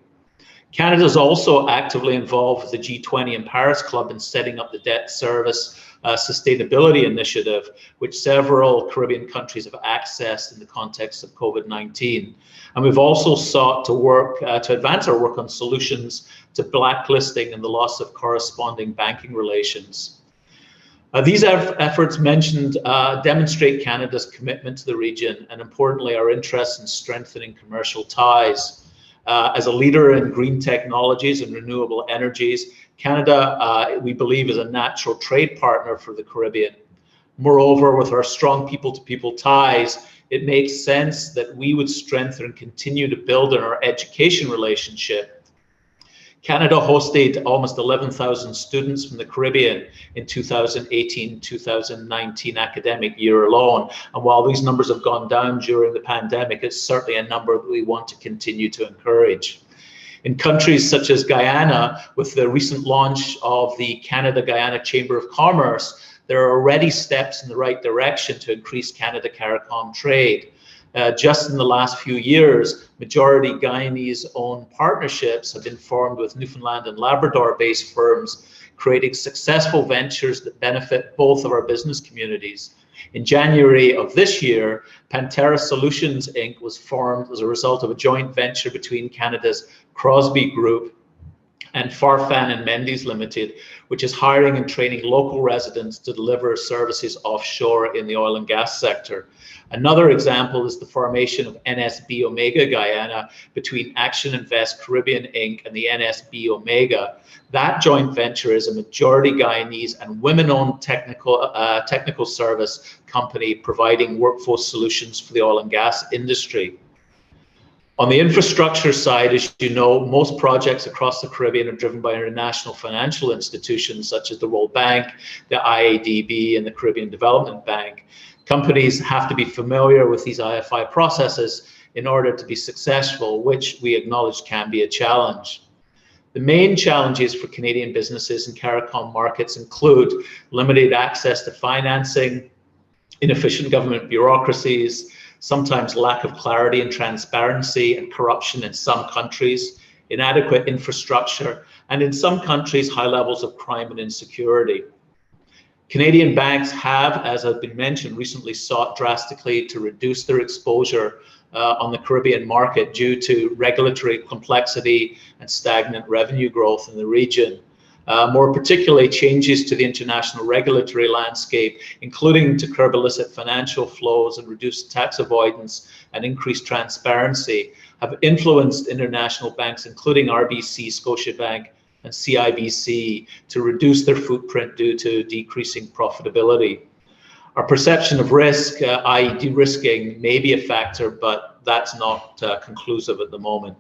Canada is also actively involved with the G20 and Paris Club in setting up the Debt Service Sustainability Initiative, which several Caribbean countries have accessed in the context of COVID-19. And we've also sought to work to advance our work on solutions to blacklisting and the loss of corresponding banking relations. These efforts mentioned demonstrate Canada's commitment to the region and, importantly, our interest in strengthening commercial ties. As a leader in green technologies and renewable energies, Canada, we believe, is a natural trade partner for the Caribbean. Moreover, with our strong people-to-people ties, it makes sense that we would strengthen and continue to build on our education relationship. Canada hosted almost 11,000 students from the Caribbean in 2018-2019 academic year alone. And while these numbers have gone down during the pandemic, it's certainly a number that we want to continue to encourage. In countries such as Guyana, with the recent launch of the Canada-Guyana Chamber of Commerce, there are already steps in the right direction to increase Canada-CARICOM trade. Just in the last few years, majority Guyanese-owned partnerships have been formed with Newfoundland and Labrador-based firms, creating successful ventures that benefit both of our business communities. In January of this year, Pantera Solutions, Inc. was formed as a result of a joint venture between Canada's Crosby Group and Farfan and Mendes Limited, which is hiring and training local residents to deliver services offshore in the oil and gas sector. Another example is the formation of NSB Omega Guyana between Action Invest Caribbean Inc. and the NSB Omega. That joint venture is a majority Guyanese and women-owned technical service company providing workforce solutions for the oil and gas industry. On the infrastructure side, as you know, most projects across the Caribbean are driven by international financial institutions such as the World Bank, the IADB, and the Caribbean Development Bank. Companies have to be familiar with these IFI processes in order to be successful, which we acknowledge can be a challenge. The main challenges for Canadian businesses in CARICOM markets include limited access to financing, inefficient government bureaucracies, sometimes lack of clarity and transparency and corruption in some countries, inadequate infrastructure, and in some countries, high levels of crime and insecurity. Canadian banks have, as has been mentioned, recently sought drastically to reduce their exposure on the Caribbean market due to regulatory complexity and stagnant revenue growth in the region. More particularly, changes to the international regulatory landscape, including to curb illicit financial flows and reduce tax avoidance and increase transparency, have influenced international banks, including RBC, Scotiabank, and CIBC, to reduce their footprint due to decreasing profitability. Our perception of risk, i.e. de-risking, may be a factor, but that's not conclusive at the moment.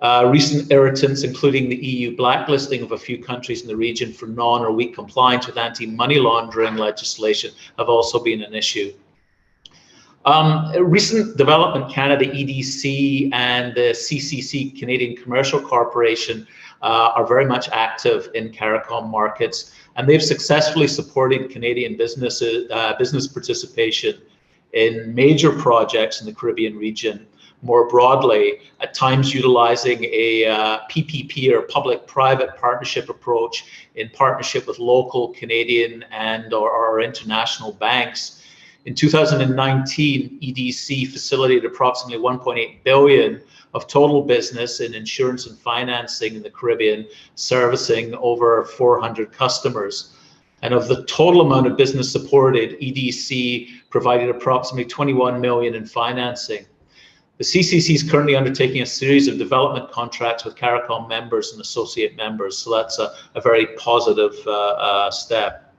Recent irritants, including the EU blacklisting of a few countries in the region for non or weak compliance with anti-money laundering legislation, have also been an issue. Recent development, Canada EDC and the CCC, Canadian Commercial Corporation, are very much active in CARICOM markets, and they've successfully supported Canadian business participation in major projects in the Caribbean region more broadly, at times utilizing a PPP or public-private partnership approach in partnership with local Canadian and or international banks. In 2019, EDC facilitated approximately 1.8 billion of total business in insurance and financing in the Caribbean, servicing over 400 customers. And of the total amount of business supported, EDC provided approximately 21 million in financing. The CCC is currently undertaking a series of development contracts with CARICOM members and associate members, so that's a very positive step.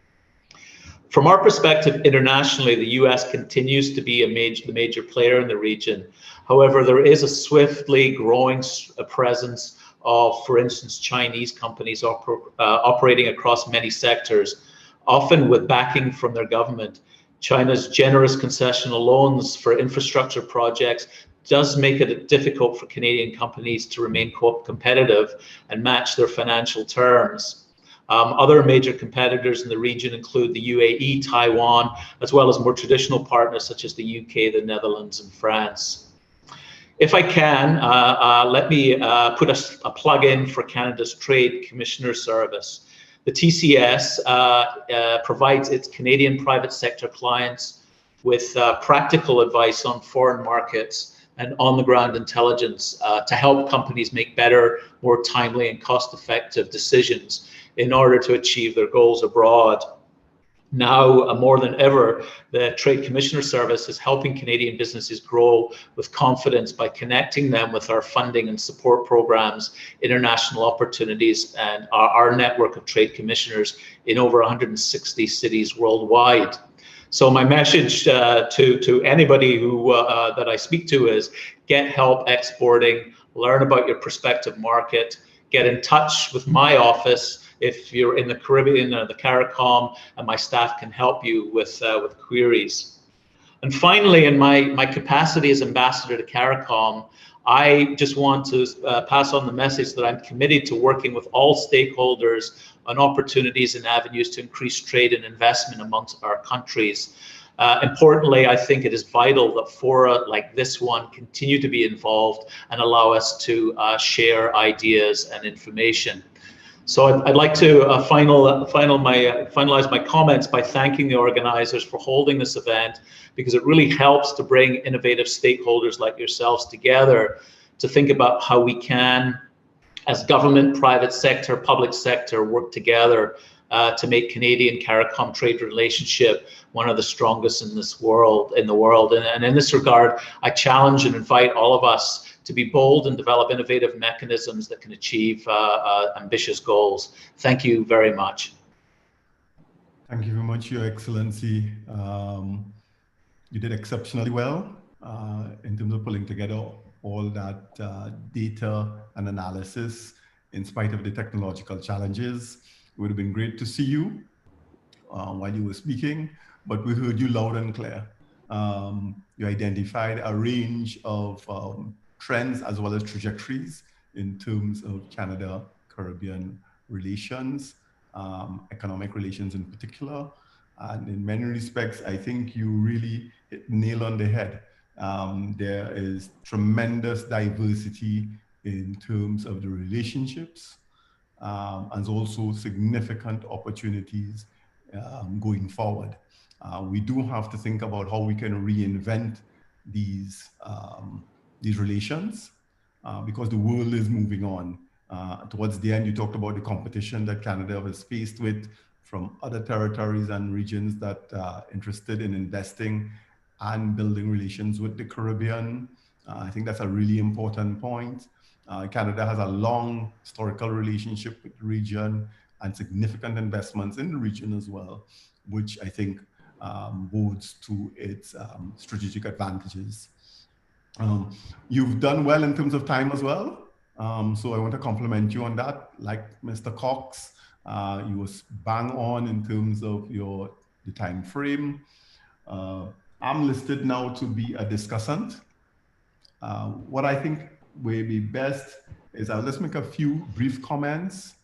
From our perspective internationally, the US continues to be the major player in the region. However, there is a swiftly growing presence of, for instance, Chinese companies operating across many sectors, often with backing from their government. China's generous concessional loans for infrastructure projects does make it difficult for Canadian companies to remain competitive and match their financial terms. Other major competitors in the region include the UAE, Taiwan, as well as more traditional partners such as the UK, the Netherlands, and France. If I can, let me put a plug in for Canada's Trade Commissioner Service. The TCS provides its Canadian private sector clients with practical advice on foreign markets and on-the-ground intelligence to help companies make better, more timely and cost-effective decisions in order to achieve their goals abroad. Now, more than ever, the Trade Commissioner Service is helping Canadian businesses grow with confidence by connecting them with our funding and support programs, international opportunities, and our network of trade commissioners in over 160 cities worldwide. So my message to anybody who that I speak to is get help exporting, learn about your prospective market, get in touch with my office if you're in the Caribbean or the CARICOM, and my staff can help you with queries. And finally, in my capacity as ambassador to CARICOM, I just want to pass on the message that I'm committed to working with all stakeholders on opportunities and avenues to increase trade and investment amongst our countries. Importantly, I think it is vital that fora like this one continue to be involved and allow us to share ideas and information. So I'd like to finalize my comments by thanking the organizers for holding this event, because it really helps to bring innovative stakeholders like yourselves together to think about how we can, as government, private sector, public sector, work together to make Canadian CARICOM trade relationship one of the strongest in the world. And in this regard, I challenge and invite all of us to be bold and develop innovative mechanisms that can achieve ambitious goals. Thank you very much. Thank you very much, Your Excellency. You did exceptionally well in terms of pulling together all that data and analysis in spite of the technological challenges. It would have been great to see you while you were speaking, but we heard you loud and clear. You identified a range of trends as well as trajectories in terms of Canada-Caribbean relations, economic relations in particular. And in many respects, I think you really hit the nail on the head. There is tremendous diversity in terms of the relationships, and also significant opportunities going forward. We do have to think about how we can reinvent these relations because the world is moving on. Towards the end, you talked about the competition that Canada was faced with from other territories and regions that are interested in investing and building relations with the Caribbean. I think that's a really important point. Canada has a long historical relationship with the region and significant investments in the region as well, which I think bodes to its strategic advantages. You've done well in terms of time as well. So I want to compliment you on that. Like Mr. Cox, you was bang on in terms of the time frame. I'm listed now to be a discussant. What I think will be best is I'll just make a few brief comments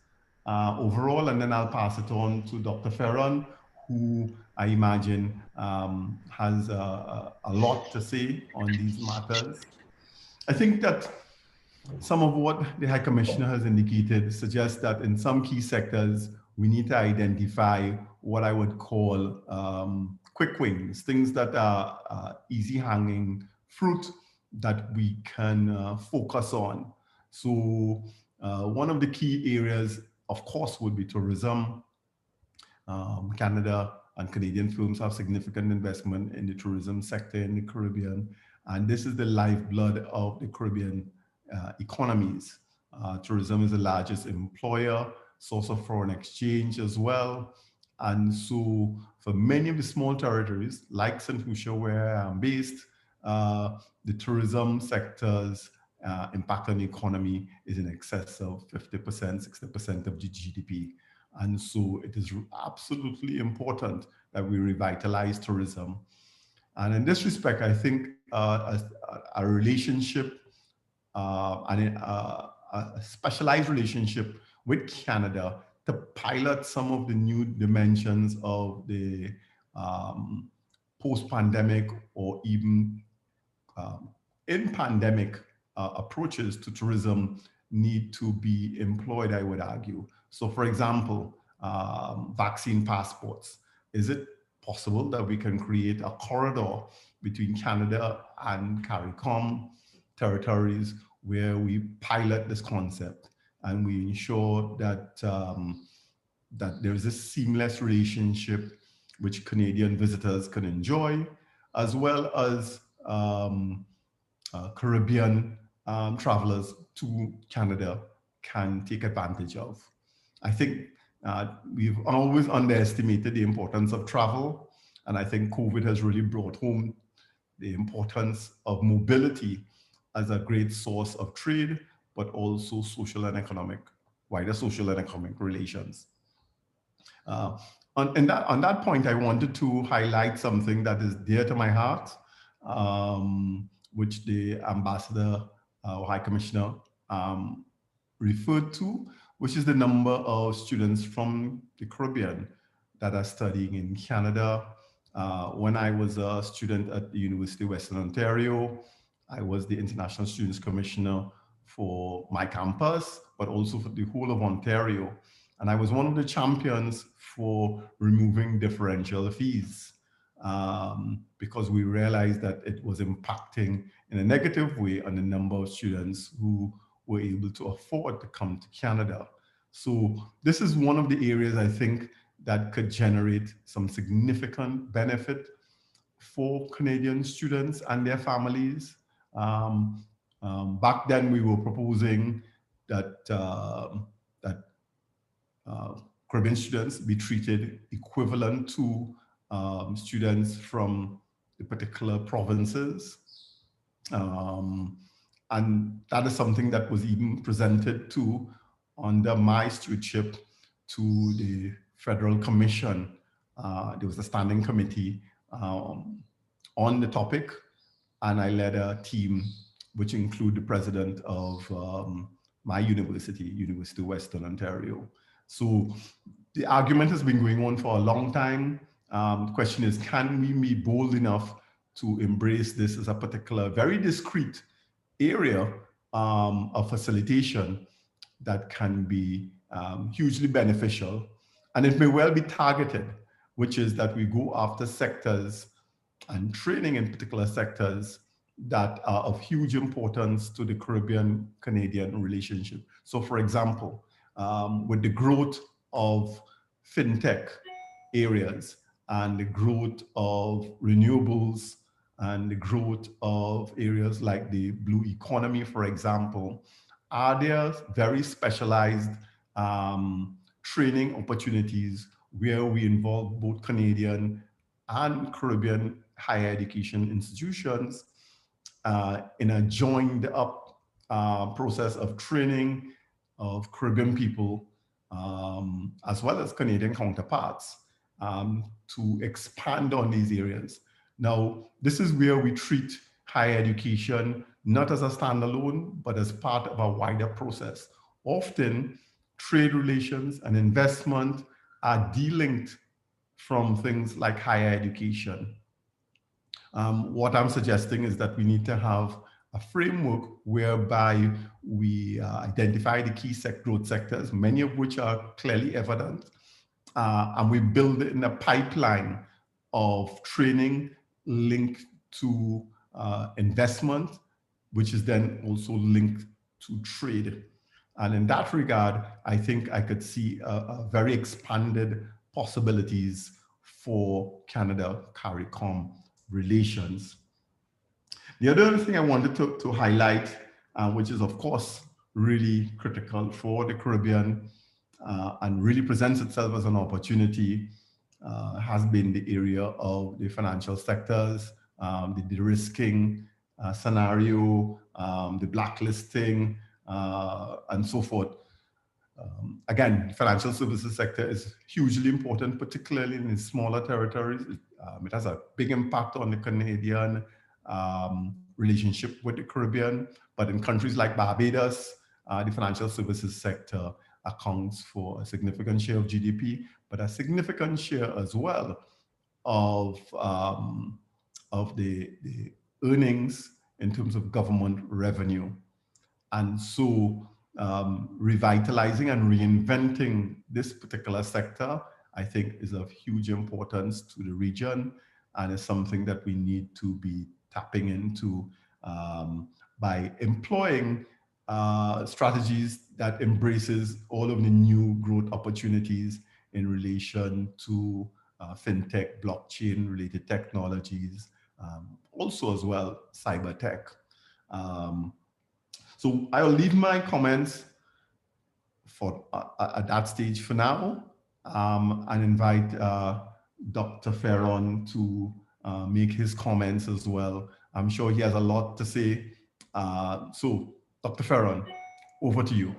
overall, and then I'll pass it on to Dr. Ferron, who I imagine has a lot to say on these matters. I think that some of what the High Commissioner has indicated suggests that in some key sectors, we need to identify what I would call quick wins, things that are easy hanging fruit that we can focus on. So one of the key areas, of course, would be tourism. Canada and Canadian firms have significant investment in the tourism sector in the Caribbean, and this is the lifeblood of the Caribbean economies. Tourism is the largest employer, source of foreign exchange as well. And so for many of the small territories, like St. Lucia, where I'm based, the tourism sector's impact on the economy is in excess of 50%, 60% of the GDP. And so it is absolutely important that we revitalize tourism. And in this respect, I think a relationship a specialized relationship with Canada to pilot some of the new dimensions of the post-pandemic or even in pandemic approaches to tourism need to be employed, I would argue. So for example, vaccine passports. Is it possible that we can create a corridor between Canada and CARICOM territories where we pilot this concept and we ensure that that there is a seamless relationship which Canadian visitors can enjoy, as well as Caribbean travelers to Canada can take advantage of. I think we've always underestimated the importance of travel, and I think COVID has really brought home the importance of mobility as a great source of trade, but also social and economic, wider social and economic relations. On that point, I wanted to highlight something that is dear to my heart, which the ambassador or high commissioner referred to, which is the number of students from the Caribbean that are studying in Canada. When I was a student at the University of Western Ontario, I was the International Students Commissioner for my campus, but also for the whole of Ontario. And I was one of the champions for removing differential fees because we realized that it was impacting in a negative way on the number of students who were able to afford to come to Canada. So this is one of the areas I think that could generate some significant benefit for Canadian students and their families. Back then we were proposing that Caribbean students be treated equivalent to students from the particular provinces. And that is something that was even presented to under my stewardship to the Federal Commission. There was a standing committee on the topic, and I led a team which include the president of my university, University of Western Ontario. So the argument has been going on for a long time. The question is, can we be bold enough to embrace this as a particular, very discrete area of facilitation that can be hugely beneficial? And it may well be targeted, which is that we go after sectors and training in particular sectors that are of huge importance to the Caribbean-Canadian relationship. So for example, with the growth of fintech areas and the growth of renewables and the growth of areas like the blue economy, for example, are there very specialized training opportunities where we involve both Canadian and Caribbean higher education institutions in a joined up process of training of Caribbean people, as well as Canadian counterparts, to expand on these areas. Now, this is where we treat higher education not as a standalone, but as part of a wider process. Often, trade relations and investment are de-linked from things like higher education. What I'm suggesting is that we need to have a framework whereby we identify the key growth sectors, many of which are clearly evident, and we build in a pipeline of training linked to investment, which is then also linked to trade. And in that regard, I think I could see a very expanded possibilities for Canada-CARICOM relations. The other thing I wanted to highlight, which is of course really critical for the Caribbean and really presents itself as an opportunity, has been the area of the financial sectors, the de-risking scenario, the blacklisting, and so forth. Again, the financial services sector is hugely important, particularly in the smaller territories. It has a big impact on the Canadian relationship with the Caribbean, but in countries like Barbados, the financial services sector accounts for a significant share of GDP, but a significant share as well of the earnings in terms of government revenue. And so revitalizing and reinventing this particular sector, I think, is of huge importance to the region, and is something that we need to be tapping into by employing strategies that embraces all of the new growth opportunities in relation to fintech, blockchain related technologies, also as well cyber tech. So I'll leave my comments for at that stage for now, and invite Dr. Ferron to make his comments as well. I'm sure he has a lot to say. So Dr. Ferron, over to you.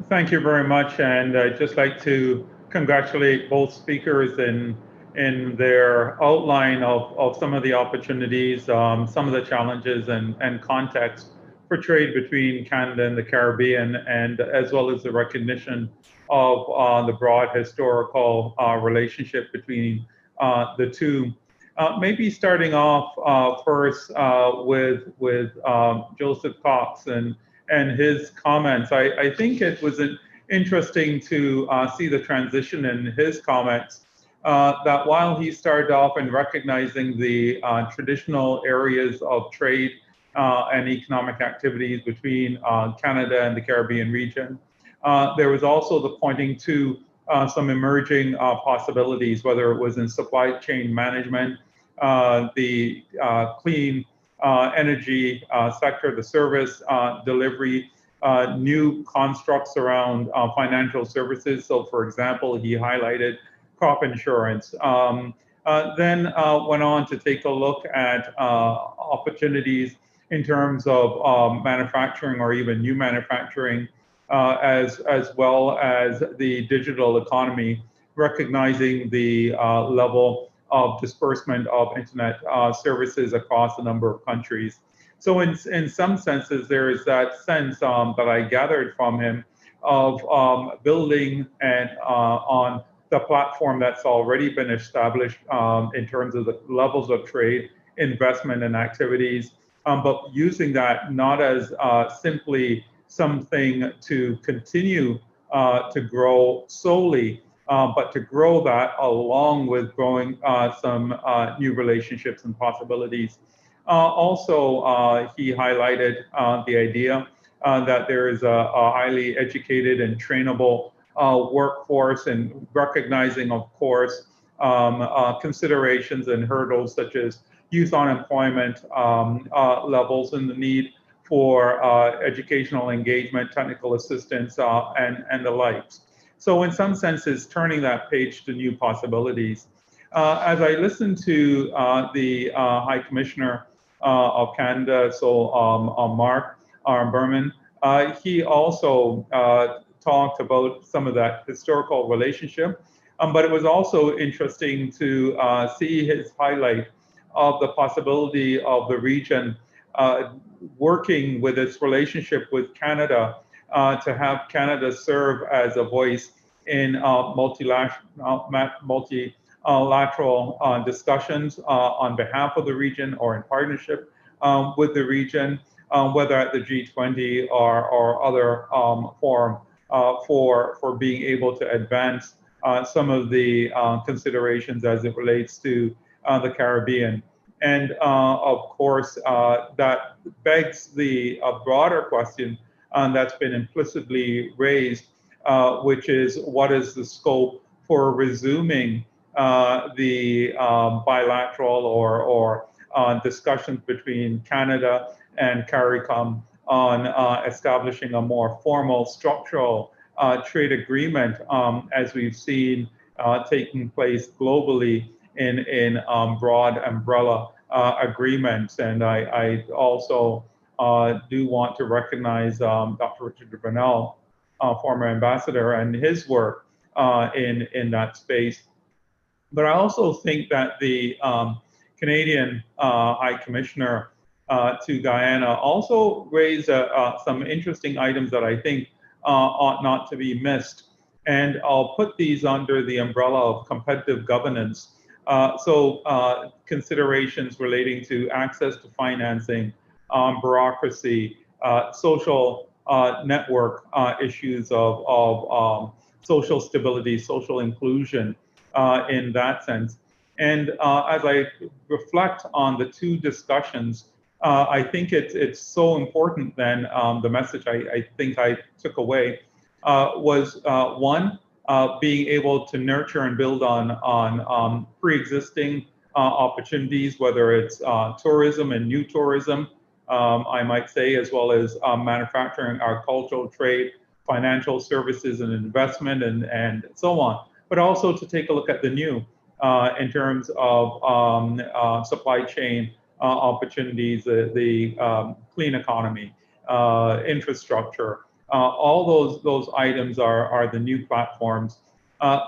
Thank you very much. And I'd just like to congratulate both speakers in their outline of some of the opportunities, some of the challenges and context for trade between Canada and the Caribbean, and as well as the recognition of the broad historical relationship between the two. Maybe starting off first with Joseph Cox and his comments. I think it was interesting to see the transition in his comments, that while he started off in recognizing the traditional areas of trade and economic activities between Canada and the Caribbean region, there was also the pointing to some emerging possibilities, whether it was in supply chain management, the clean energy sector, the service delivery, new constructs around financial services. So for example, he highlighted crop insurance. Then went on to take a look at opportunities in terms of manufacturing or even new manufacturing, as well as the digital economy, recognizing the level of disbursement of internet services across a number of countries. So in some senses, there is that sense that I gathered from him of building and on the platform that's already been established in terms of the levels of trade, investment and activities, but using that not as simply something to continue to grow solely, but to grow that along with growing some new relationships and possibilities. Also, he highlighted the idea that there is a highly educated and trainable workforce, and recognizing, of course, considerations and hurdles such as youth unemployment levels and the need for educational engagement, technical assistance, and the likes. So in some senses, turning that page to new possibilities. As I listened to the High Commissioner of Canada, so Mark, Berman. He also talked about some of that historical relationship, but it was also interesting to see his highlight of the possibility of the region working with its relationship with Canada to have Canada serve as a voice in multilateral discussions on behalf of the region or in partnership with the region, whether at the G20 or other forum for being able to advance some of the considerations as it relates to the Caribbean. And of course, that begs the broader question that's been implicitly raised, which is what is the scope for resuming the bilateral or discussions between Canada and CARICOM on establishing a more formal structural trade agreement, as we've seen taking place globally in broad umbrella agreements. And I also do want to recognize Dr. Richard Brunel, former ambassador, and his work in that space. But I also think that the Canadian High Commissioner to Guyana also raised some interesting items that I think ought not to be missed. And I'll put these under the umbrella of competitive governance. So considerations relating to access to financing, bureaucracy, social network issues of social stability, social inclusion in that sense. And as I reflect on the two discussions, I think it's so important then, the message I think I took away was one, being able to nurture and build on pre-existing opportunities, whether it's tourism and new tourism, I might say, as well as manufacturing, agricultural trade, financial services and investment, and so on. But also to take a look at the new in terms of supply chain opportunities, the clean economy, infrastructure. All those items are the new platforms.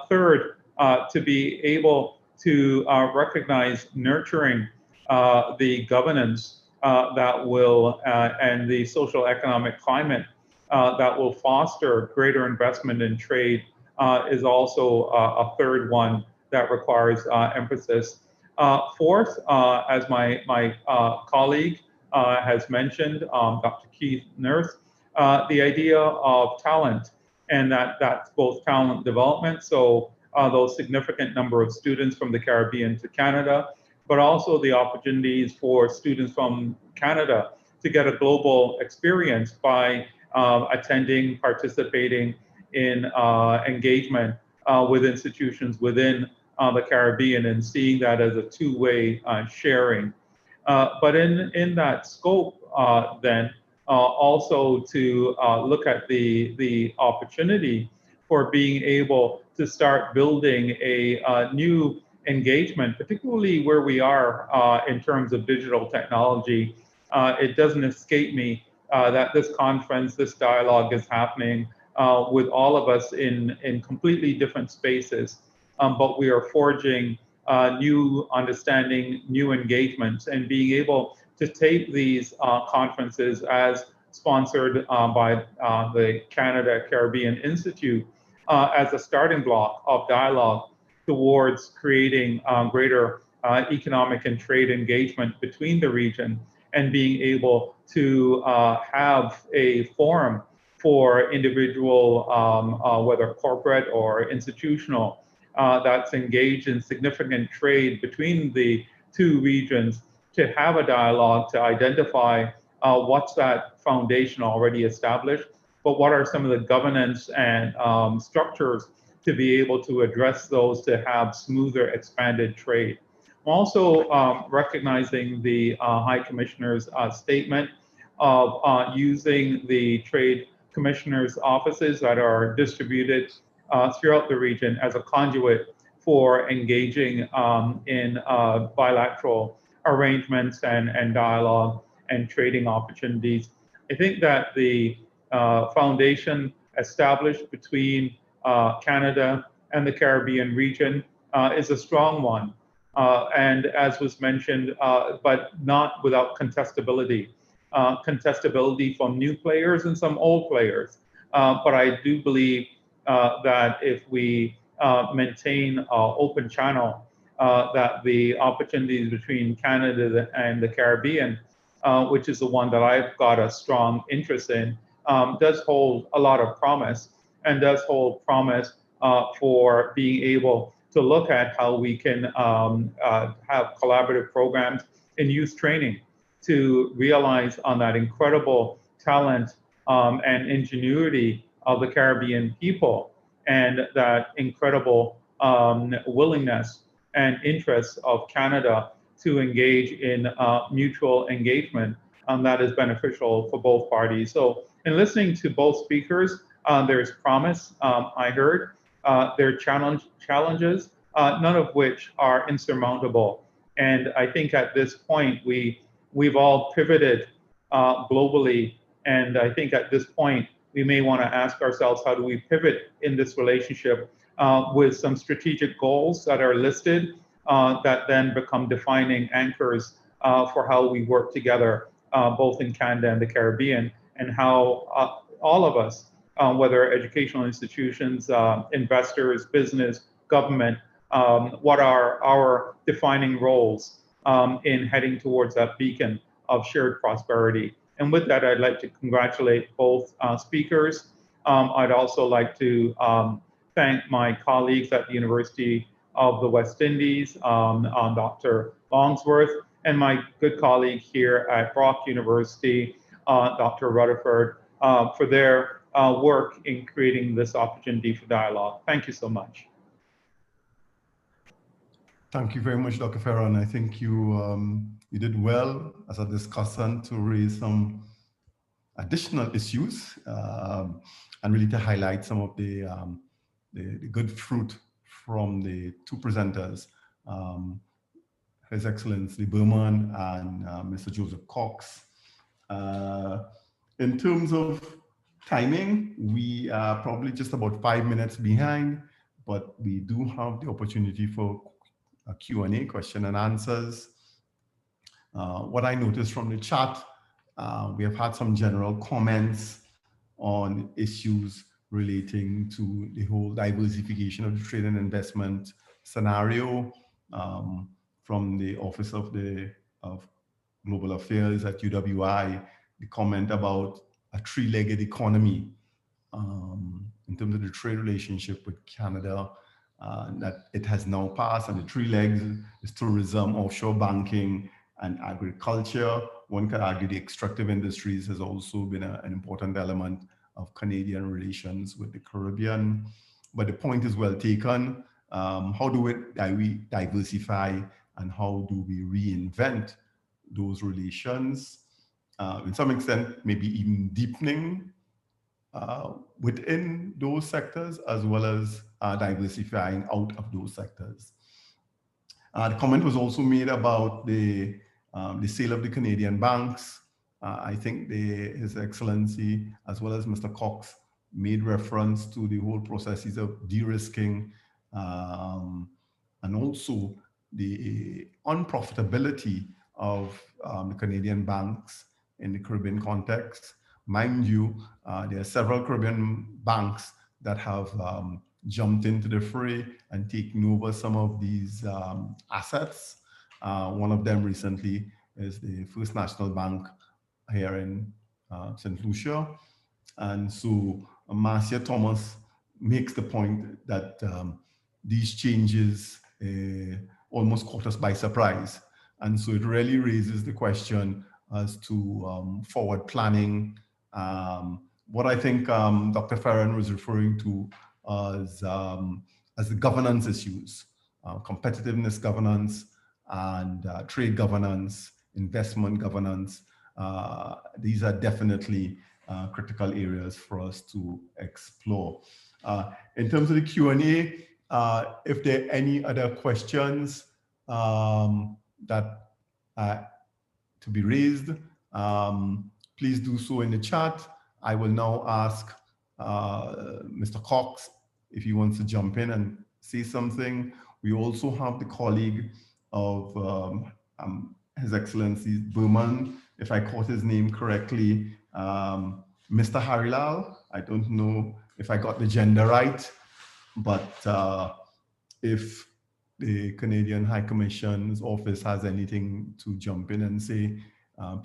Third, to be able to recognize nurturing the governance that will, and the social economic climate that will foster greater investment in trade is also a third one that requires emphasis. Fourth, as my colleague has mentioned, Dr. Keith Nurse, the idea of talent, and that's both talent development, so those significant number of students from the Caribbean to Canada, but also the opportunities for students from Canada to get a global experience by attending, participating in engagement with institutions within the Caribbean and seeing that as a two-way sharing. But in that scope, then, also to look at the opportunity for being able to start building a new engagement, particularly where we are in terms of digital technology. It doesn't escape me that this conference, this dialogue is happening with all of us in completely different spaces, but we are forging new understanding, new engagements, and being able to take these conferences as sponsored by the Canada-Caribbean Institute as a starting block of dialogue towards creating greater economic and trade engagement between the region, and being able to have a forum for individual, whether corporate or institutional, that's engaged in significant trade between the two regions, to have a dialogue to identify what's that foundation already established, but what are some of the governance and structures to be able to address those to have smoother expanded trade. I'm also recognizing the High Commissioner's statement of using the Trade Commissioner's offices that are distributed throughout the region as a conduit for engaging in bilateral arrangements and dialogue and trading opportunities. I think that the foundation established between Canada and the Caribbean region is a strong one. And as was mentioned, but not without contestability. Contestability from new players and some old players. But I do believe that if we maintain an open channel, that the opportunities between Canada and the Caribbean, which is the one that I've got a strong interest in, does hold a lot of promise, and does hold promise for being able to look at how we can have collaborative programs in youth training to realize on that incredible talent and ingenuity of the Caribbean people, and that incredible willingness and interest of Canada to engage in mutual engagement that is beneficial for both parties. So in listening to both speakers, there's promise, I heard. There are challenges, none of which are insurmountable. And I think at this point, we've all pivoted globally. And I think at this point, we may want to ask ourselves, how do we pivot in this relationship with some strategic goals that are listed that then become defining anchors for how we work together, both in Canada and the Caribbean, and how all of us, whether educational institutions, investors, business, government, what are our defining roles in heading towards that beacon of shared prosperity. And with that, I'd like to congratulate both speakers. I'd also like to thank my colleagues at the University of the West Indies, Dr. Longsworth, and my good colleague here at Brock University, Dr. Rutherford, for their work in creating this opportunity for dialogue. Thank you so much. Thank you very much, Dr. Ferron. I think you did well as a discussant to raise some additional issues and really to highlight some of the good fruit from the two presenters, His Excellency Berman and Mr. Joseph Cox. In terms of timing, we are probably just about 5 minutes behind, but we do have the opportunity for a Q&A, question and answers. What I noticed from the chat, we have had some general comments on issues relating to the whole diversification of the trade and investment scenario from the Office of Global Affairs at UWI, the comment about a three-legged economy in terms of the trade relationship with Canada, that it has now passed, and the three legs is tourism, offshore banking, and agriculture. One could argue the extractive industries has also been an important element of Canadian relations with the Caribbean. But the point is well taken. How do we diversify, and how do we reinvent those relations? In some extent, maybe even deepening within those sectors, as well as diversifying out of those sectors. The comment was also made about the sale of the Canadian banks. I think His Excellency, as well as Mr. Cox, made reference to the whole processes of de-risking and also the unprofitability of the Canadian banks in the Caribbean context. Mind you, there are several Caribbean banks that have jumped into the fray and taken over some of these assets. One of them recently is the First National Bank here in St. Lucia. And so Marcia Thomas makes the point that these changes almost caught us by surprise. And so it really raises the question as to forward planning. What I think Dr. Ferron was referring to as the governance issues, competitiveness governance and trade governance, investment governance. These are definitely critical areas for us to explore. In terms of the Q&A, if there are any other questions that to be raised, please do so in the chat. I will now ask Mr. Cox if he wants to jump in and say something. We also have the colleague of His Excellency Burman, if I caught his name correctly, Mr. Harilal. I don't know if I got the gender right, but if the Canadian High Commission's office has anything to jump in and say,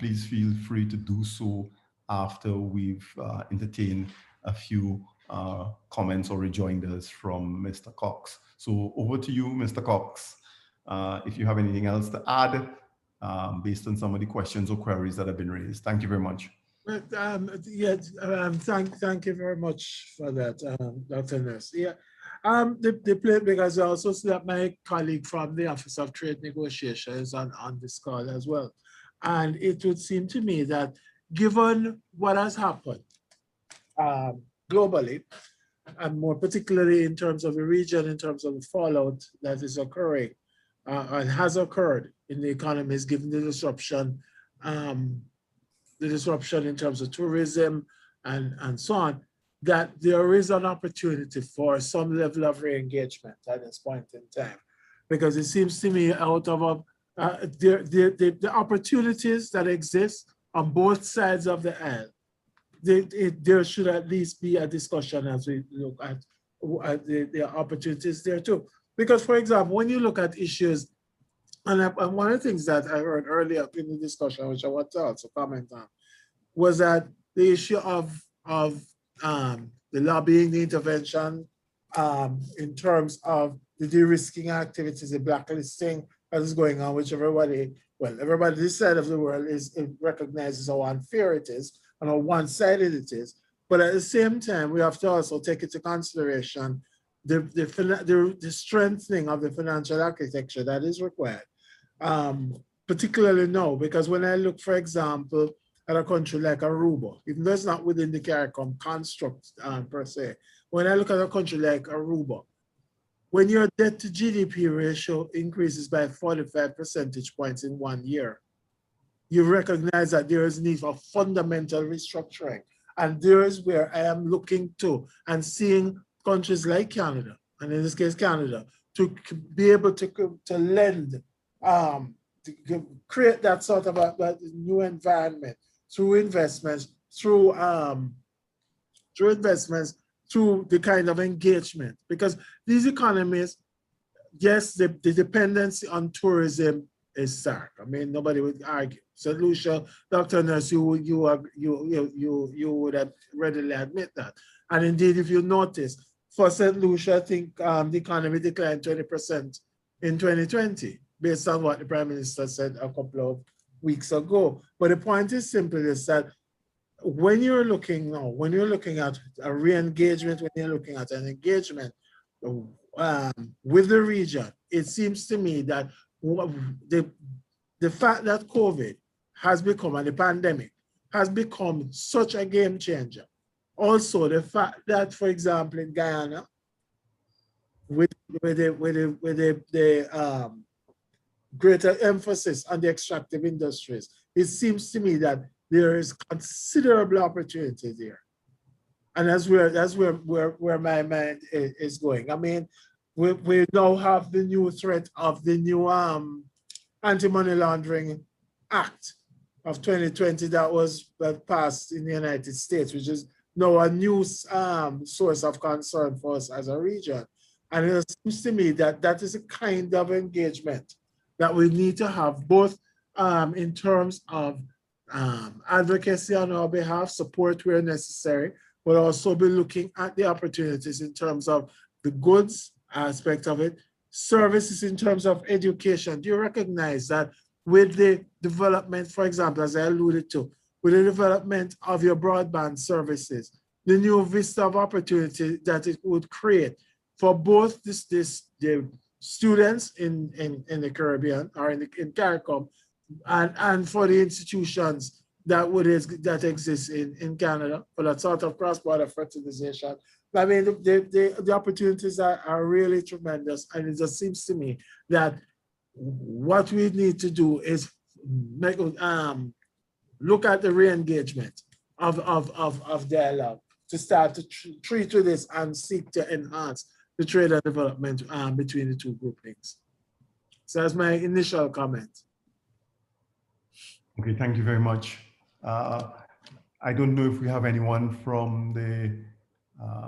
please feel free to do so after we've entertained a few comments or rejoinders from Mr. Cox. So over to you, Mr. Cox, if you have anything else to add based on some of the questions or queries that have been raised. Thank you very much. Thank you very much for that, Dr. Nurse. Yeah, the plate, because I also see that my colleague from the Office of Trade Negotiation is on this call as well. And it would seem to me that given what has happened globally, and more particularly in terms of the region, in terms of the fallout that is occurring and has occurred in the economies, given the disruption in terms of tourism and so on, that there is an opportunity for some level of re-engagement at this point in time. Because it seems to me out of the opportunities that exist on both sides of the aisle, there should at least be a discussion as we look at the opportunities there too. Because, for example, when you look at issues, and one of the things that I heard earlier in the discussion, which I want to also comment on, was that the issue of the lobbying, the intervention in terms of the de-risking activities, the blacklisting that is going on, which everybody this side of the world recognizes how unfair it is and how one-sided it is. But at the same time, we have to also take into consideration the strengthening of the financial architecture that is required, particularly now, because when I look, for example, at a country like Aruba, even though it's not within the CARICOM construct per se, when I look at a country like Aruba, when your debt to GDP ratio increases by 45 percentage points in 1 year, you recognize that there is need for fundamental restructuring. And there is where I am looking to and seeing countries like Canada, and in this case Canada, to be able to lend, to create that sort of a new environment through investments, through the kind of engagement. Because these economies, yes, the dependency on tourism is stark. I mean, nobody would argue. St. Lucia, Dr. Nurse, you would have readily admit that. And indeed, if you notice, for St. Lucia, I think the economy declined 20% in 2020, based on what the Prime Minister said a couple of weeks ago. But the point is simply this, that when you're looking at a re-engagement, when you're looking at an engagement with the region, it seems to me that the fact that COVID has become, and the pandemic has become such a game changer. Also, the fact that, for example, in Guyana, with the greater emphasis on the extractive industries, it seems to me that there is considerable opportunity there. And that's where my mind is going. I mean, we now have the new threat of the new Anti-Money Laundering Act of 2020 that passed in the United States, which is now a new source of concern for us as a region. And it seems to me that that is a kind of engagement that we need to have, both in terms of advocacy on our behalf, support where necessary, but also be looking at the opportunities in terms of the goods aspect of it, services in terms of education. Do you recognize that with the development, for example, as I alluded to, with the development of your broadband services, the new vista of opportunity that it would create for both the students in the Caribbean or in CARICOM, and for the institutions that exist in Canada for that sort of cross-border fertilization. I mean, the opportunities are really tremendous, and it just seems to me that what we need to do is look at the re-engagement of dialogue to start to treat with this and seek to enhance the trade and development between the two groupings. So that's my initial comment. Okay, thank you very much. I don't know if we have anyone from the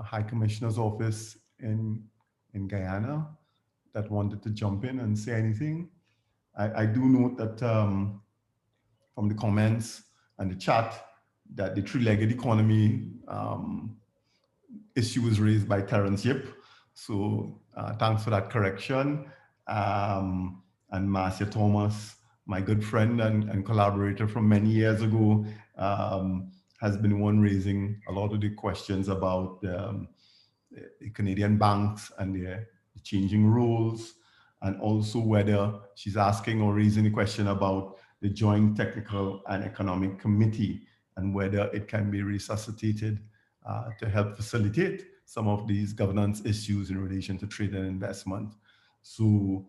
High Commissioner's office in Guyana that wanted to jump in and say anything. I do note that from the comments and the chat that the three-legged economy issue was raised by Terence Yip. So thanks for that correction. And Marcia Thomas, my good friend and collaborator from many years ago, has been one raising a lot of the questions about the Canadian banks and the changing rules, and also whether she's asking or raising the question about the Joint Technical and Economic Committee and whether it can be resuscitated to help facilitate some of these governance issues in relation to trade and investment. So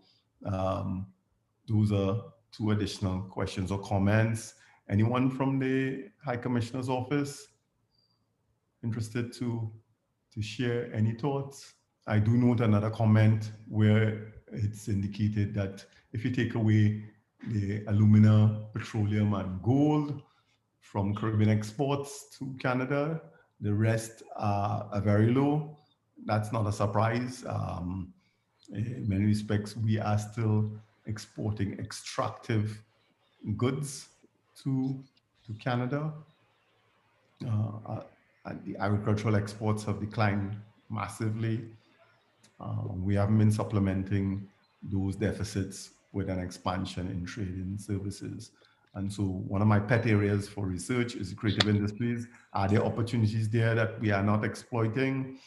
those are two additional questions or comments. Anyone from the High Commissioner's office interested to share any thoughts? I do note another comment where it's indicated that if you take away the alumina, petroleum, and gold from Caribbean exports to Canada, the rest are very low. That's not a surprise. In many respects, we are still exporting extractive goods to Canada. And the agricultural exports have declined massively. We haven't been supplementing those deficits with an expansion in trading services. And so one of my pet areas for research is creative industries. Are there opportunities there that we are not exploiting?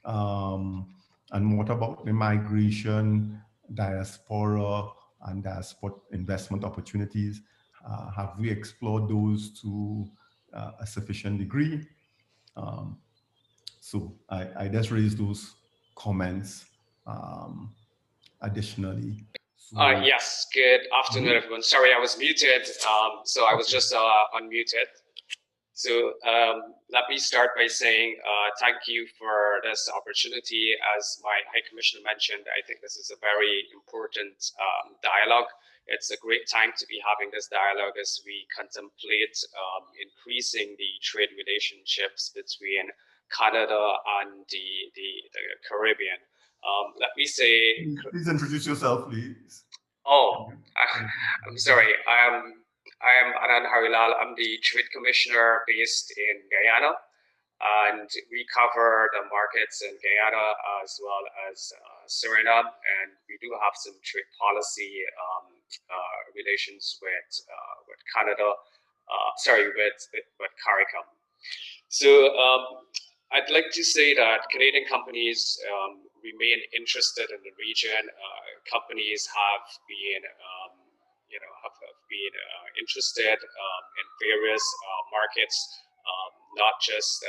And what about the migration, diaspora, and diaspora investment opportunities? Have we explored those to a sufficient degree? So I just raised those comments additionally. So, yes, good afternoon, everyone. Sorry, I was muted, so I was just unmuted. So let me start by saying thank you for this opportunity. As my High Commissioner mentioned, I think this is a very important dialogue. It's a great time to be having this dialogue as we contemplate increasing the trade relationships between Canada and the Caribbean. Let me say... Please introduce yourself, please. Oh, I'm sorry. I am Anand Harilal. I'm the Trade Commissioner based in Guyana, and we cover the markets in Guyana as well as Suriname, and we do have some trade policy relations with Canada. With CARICOM. So I'd like to say that Canadian companies remain interested in the region. Companies have been, interested in various markets, not just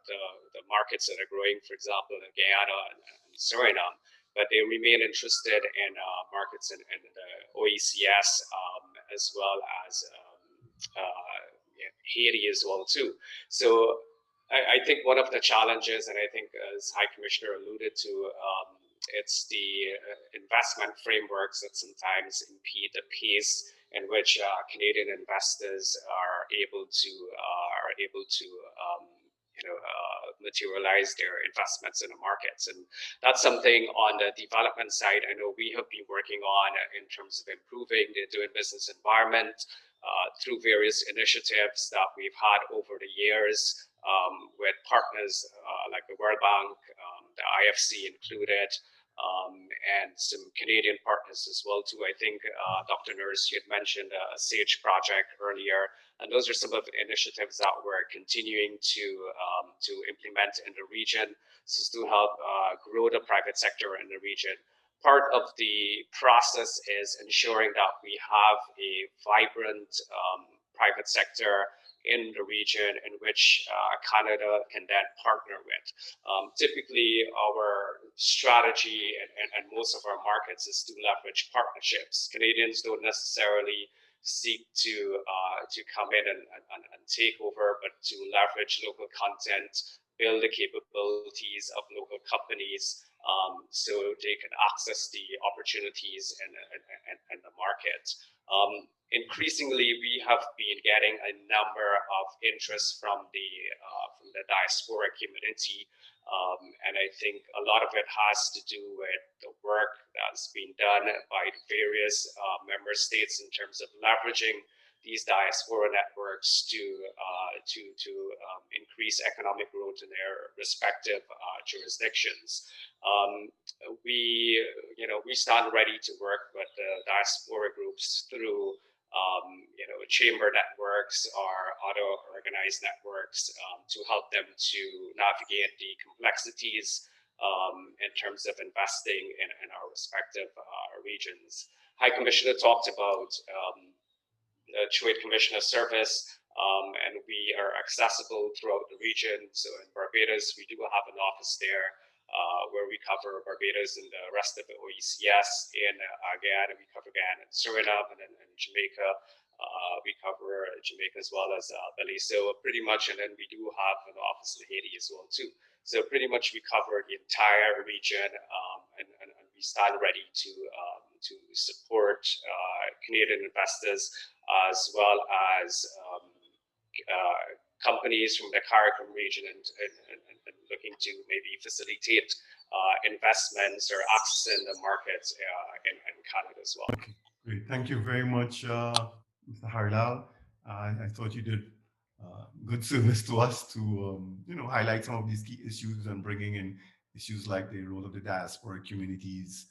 the markets that are growing, for example, in Guyana and Suriname, but they remain interested in markets in the OECS as well as Haiti as well too. So I think one of the challenges, and I think as High Commissioner alluded to, it's the investment frameworks that sometimes impede the pace in which Canadian investors are able to materialize their investments in the markets. And that's something on the development side I know we have been working on in terms of improving the doing business environment through various initiatives that we've had over the years with partners like the World Bank, the IFC included, and some Canadian partners as well too. I think Dr. Nurse, you had mentioned a SAGE project earlier, and those are some of the initiatives that we're continuing to implement in the region to help grow the private sector in the region. Part of the process is ensuring that we have a vibrant private sector in the region in which Canada can then partner with. Typically, our strategy and most of our markets is to leverage partnerships. Canadians don't necessarily seek to come in and take over, but to leverage local content, build the capabilities of local companies, so they can access the opportunities in the market. Increasingly, we have been getting a number of interests from the diaspora community, and I think a lot of it has to do with the work that's been done by various member states in terms of leveraging these diaspora networks to increase economic growth in their respective jurisdictions. We stand ready to work with the diaspora groups through chamber networks or auto organized networks to help them to navigate the complexities in terms of investing in our respective regions. High Commissioner talked about Trade Commissioner Service, and we are accessible throughout the region. So in Barbados, we do have an office there where we cover Barbados and the rest of the OECS. In Guyana, we cover Guyana and Suriname, and then in Jamaica, we cover Jamaica as well as Belize. So pretty much, and then we do have an office in Haiti as well too. So pretty much we cover the entire region, and we stand ready to support Canadian investors as well as companies from the CARICOM region and looking to maybe facilitate investments or accessing the markets in Canada as well. Okay, great. Thank you very much, Mr. Harilal. I thought you did good service to us to highlight some of these key issues and bringing in issues like the role of the diaspora communities,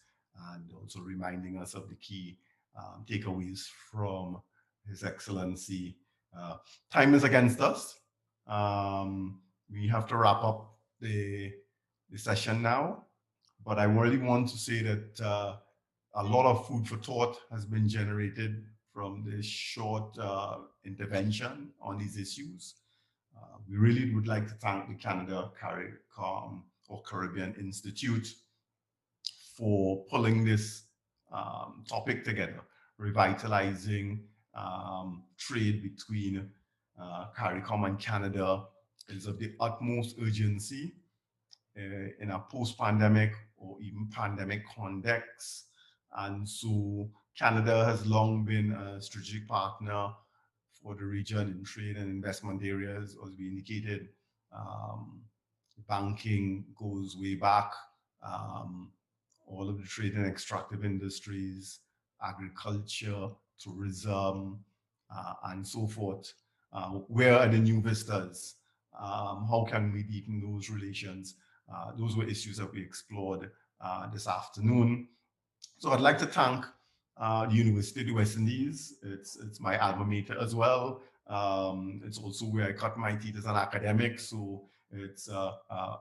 and also reminding us of the key takeaways from His Excellency. Time is against us. We have to wrap up the session now, but I really want to say that a lot of food for thought has been generated from this short intervention on these issues. We really would like to thank the Canada-CARICOM or Caribbean Institute for pulling this topic together, revitalizing trade between CARICOM and Canada is of the utmost urgency in a post-pandemic or even pandemic context. And so Canada has long been a strategic partner for the region in trade and investment areas. As we indicated, banking goes way back. All of the trade and extractive industries, agriculture, tourism, and so forth. Where are the new vistas? How can we deepen those relations? Those were issues that we explored this afternoon. So I'd like to thank the University of the West Indies. It's my alma mater as well. It's also where I cut my teeth as an academic. So it's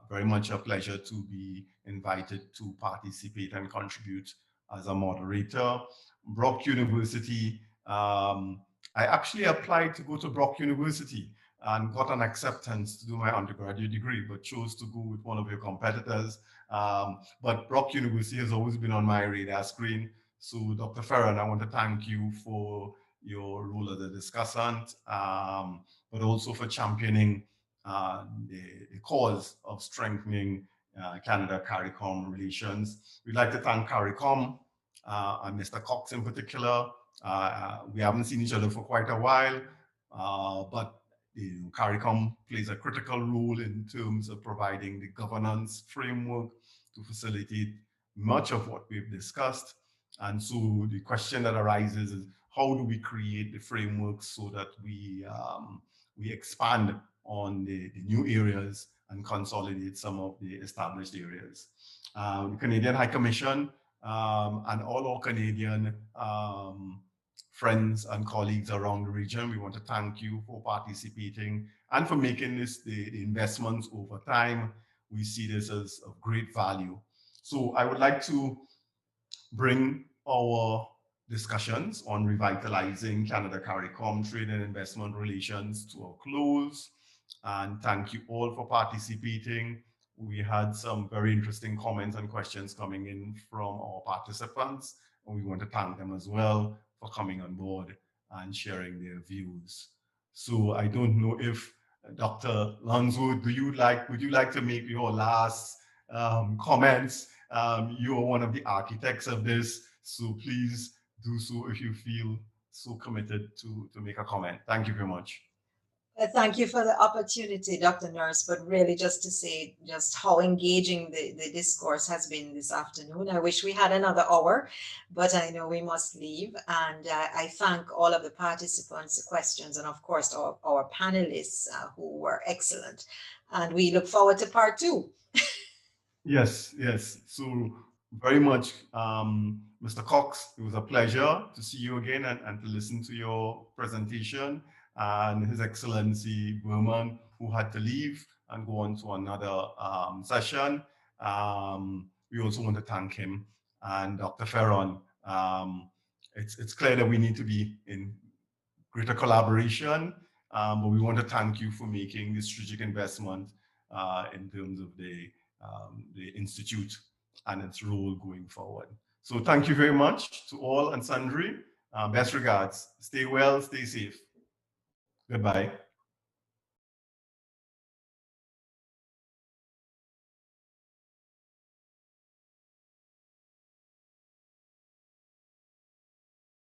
very much a pleasure to be invited to participate and contribute as a moderator. Brock University, I actually applied to go to Brock University and got an acceptance to do my undergraduate degree, but chose to go with one of your competitors. But Brock University has always been on my radar screen. So Dr. Ferran, I want to thank you for your role as a discussant, but also for championing the cause of strengthening Canada-CARICOM relations. We'd like to thank CARICOM and Mr. Cox in particular. We haven't seen each other for quite a while, but CARICOM plays a critical role in terms of providing the governance framework to facilitate much of what we've discussed. And so the question that arises is, how do we create the framework so that we expand on the new areas and consolidate some of the established areas? The Canadian High Commission and all our Canadian friends and colleagues around the region, we want to thank you for participating and for making this the investments over time. We see this as of great value. So I would like to bring our discussions on revitalizing Canada-CARICOM trade and investment relations to a close. And thank you all for participating. We had some very interesting comments and questions coming in from our participants, and we want to thank them as well for coming on board. and sharing their views. So I don't know if Dr. Lanzo, would you like to make your last comments? You're one of the architects of this, so please do so if you feel so committed to make a comment. Thank you very much. Thank you for the opportunity, Dr. Nurse, but really just to say just how engaging the discourse has been this afternoon. I wish we had another hour, but I know we must leave. And I thank all of the participants, the questions, and of course our panelists who were excellent. And we look forward to part 2. Yes, yes. So very much, Mr. Cox, it was a pleasure to see you again and to listen to your presentation. And His Excellency Berman, who had to leave and go on to another session. We also want to thank him. And Dr. Ferron, it's clear that we need to be in greater collaboration, but we want to thank you for making this strategic investment in terms of the Institute and its role going forward. So thank you very much to all and sundry. Best regards. Stay well, stay safe. Goodbye.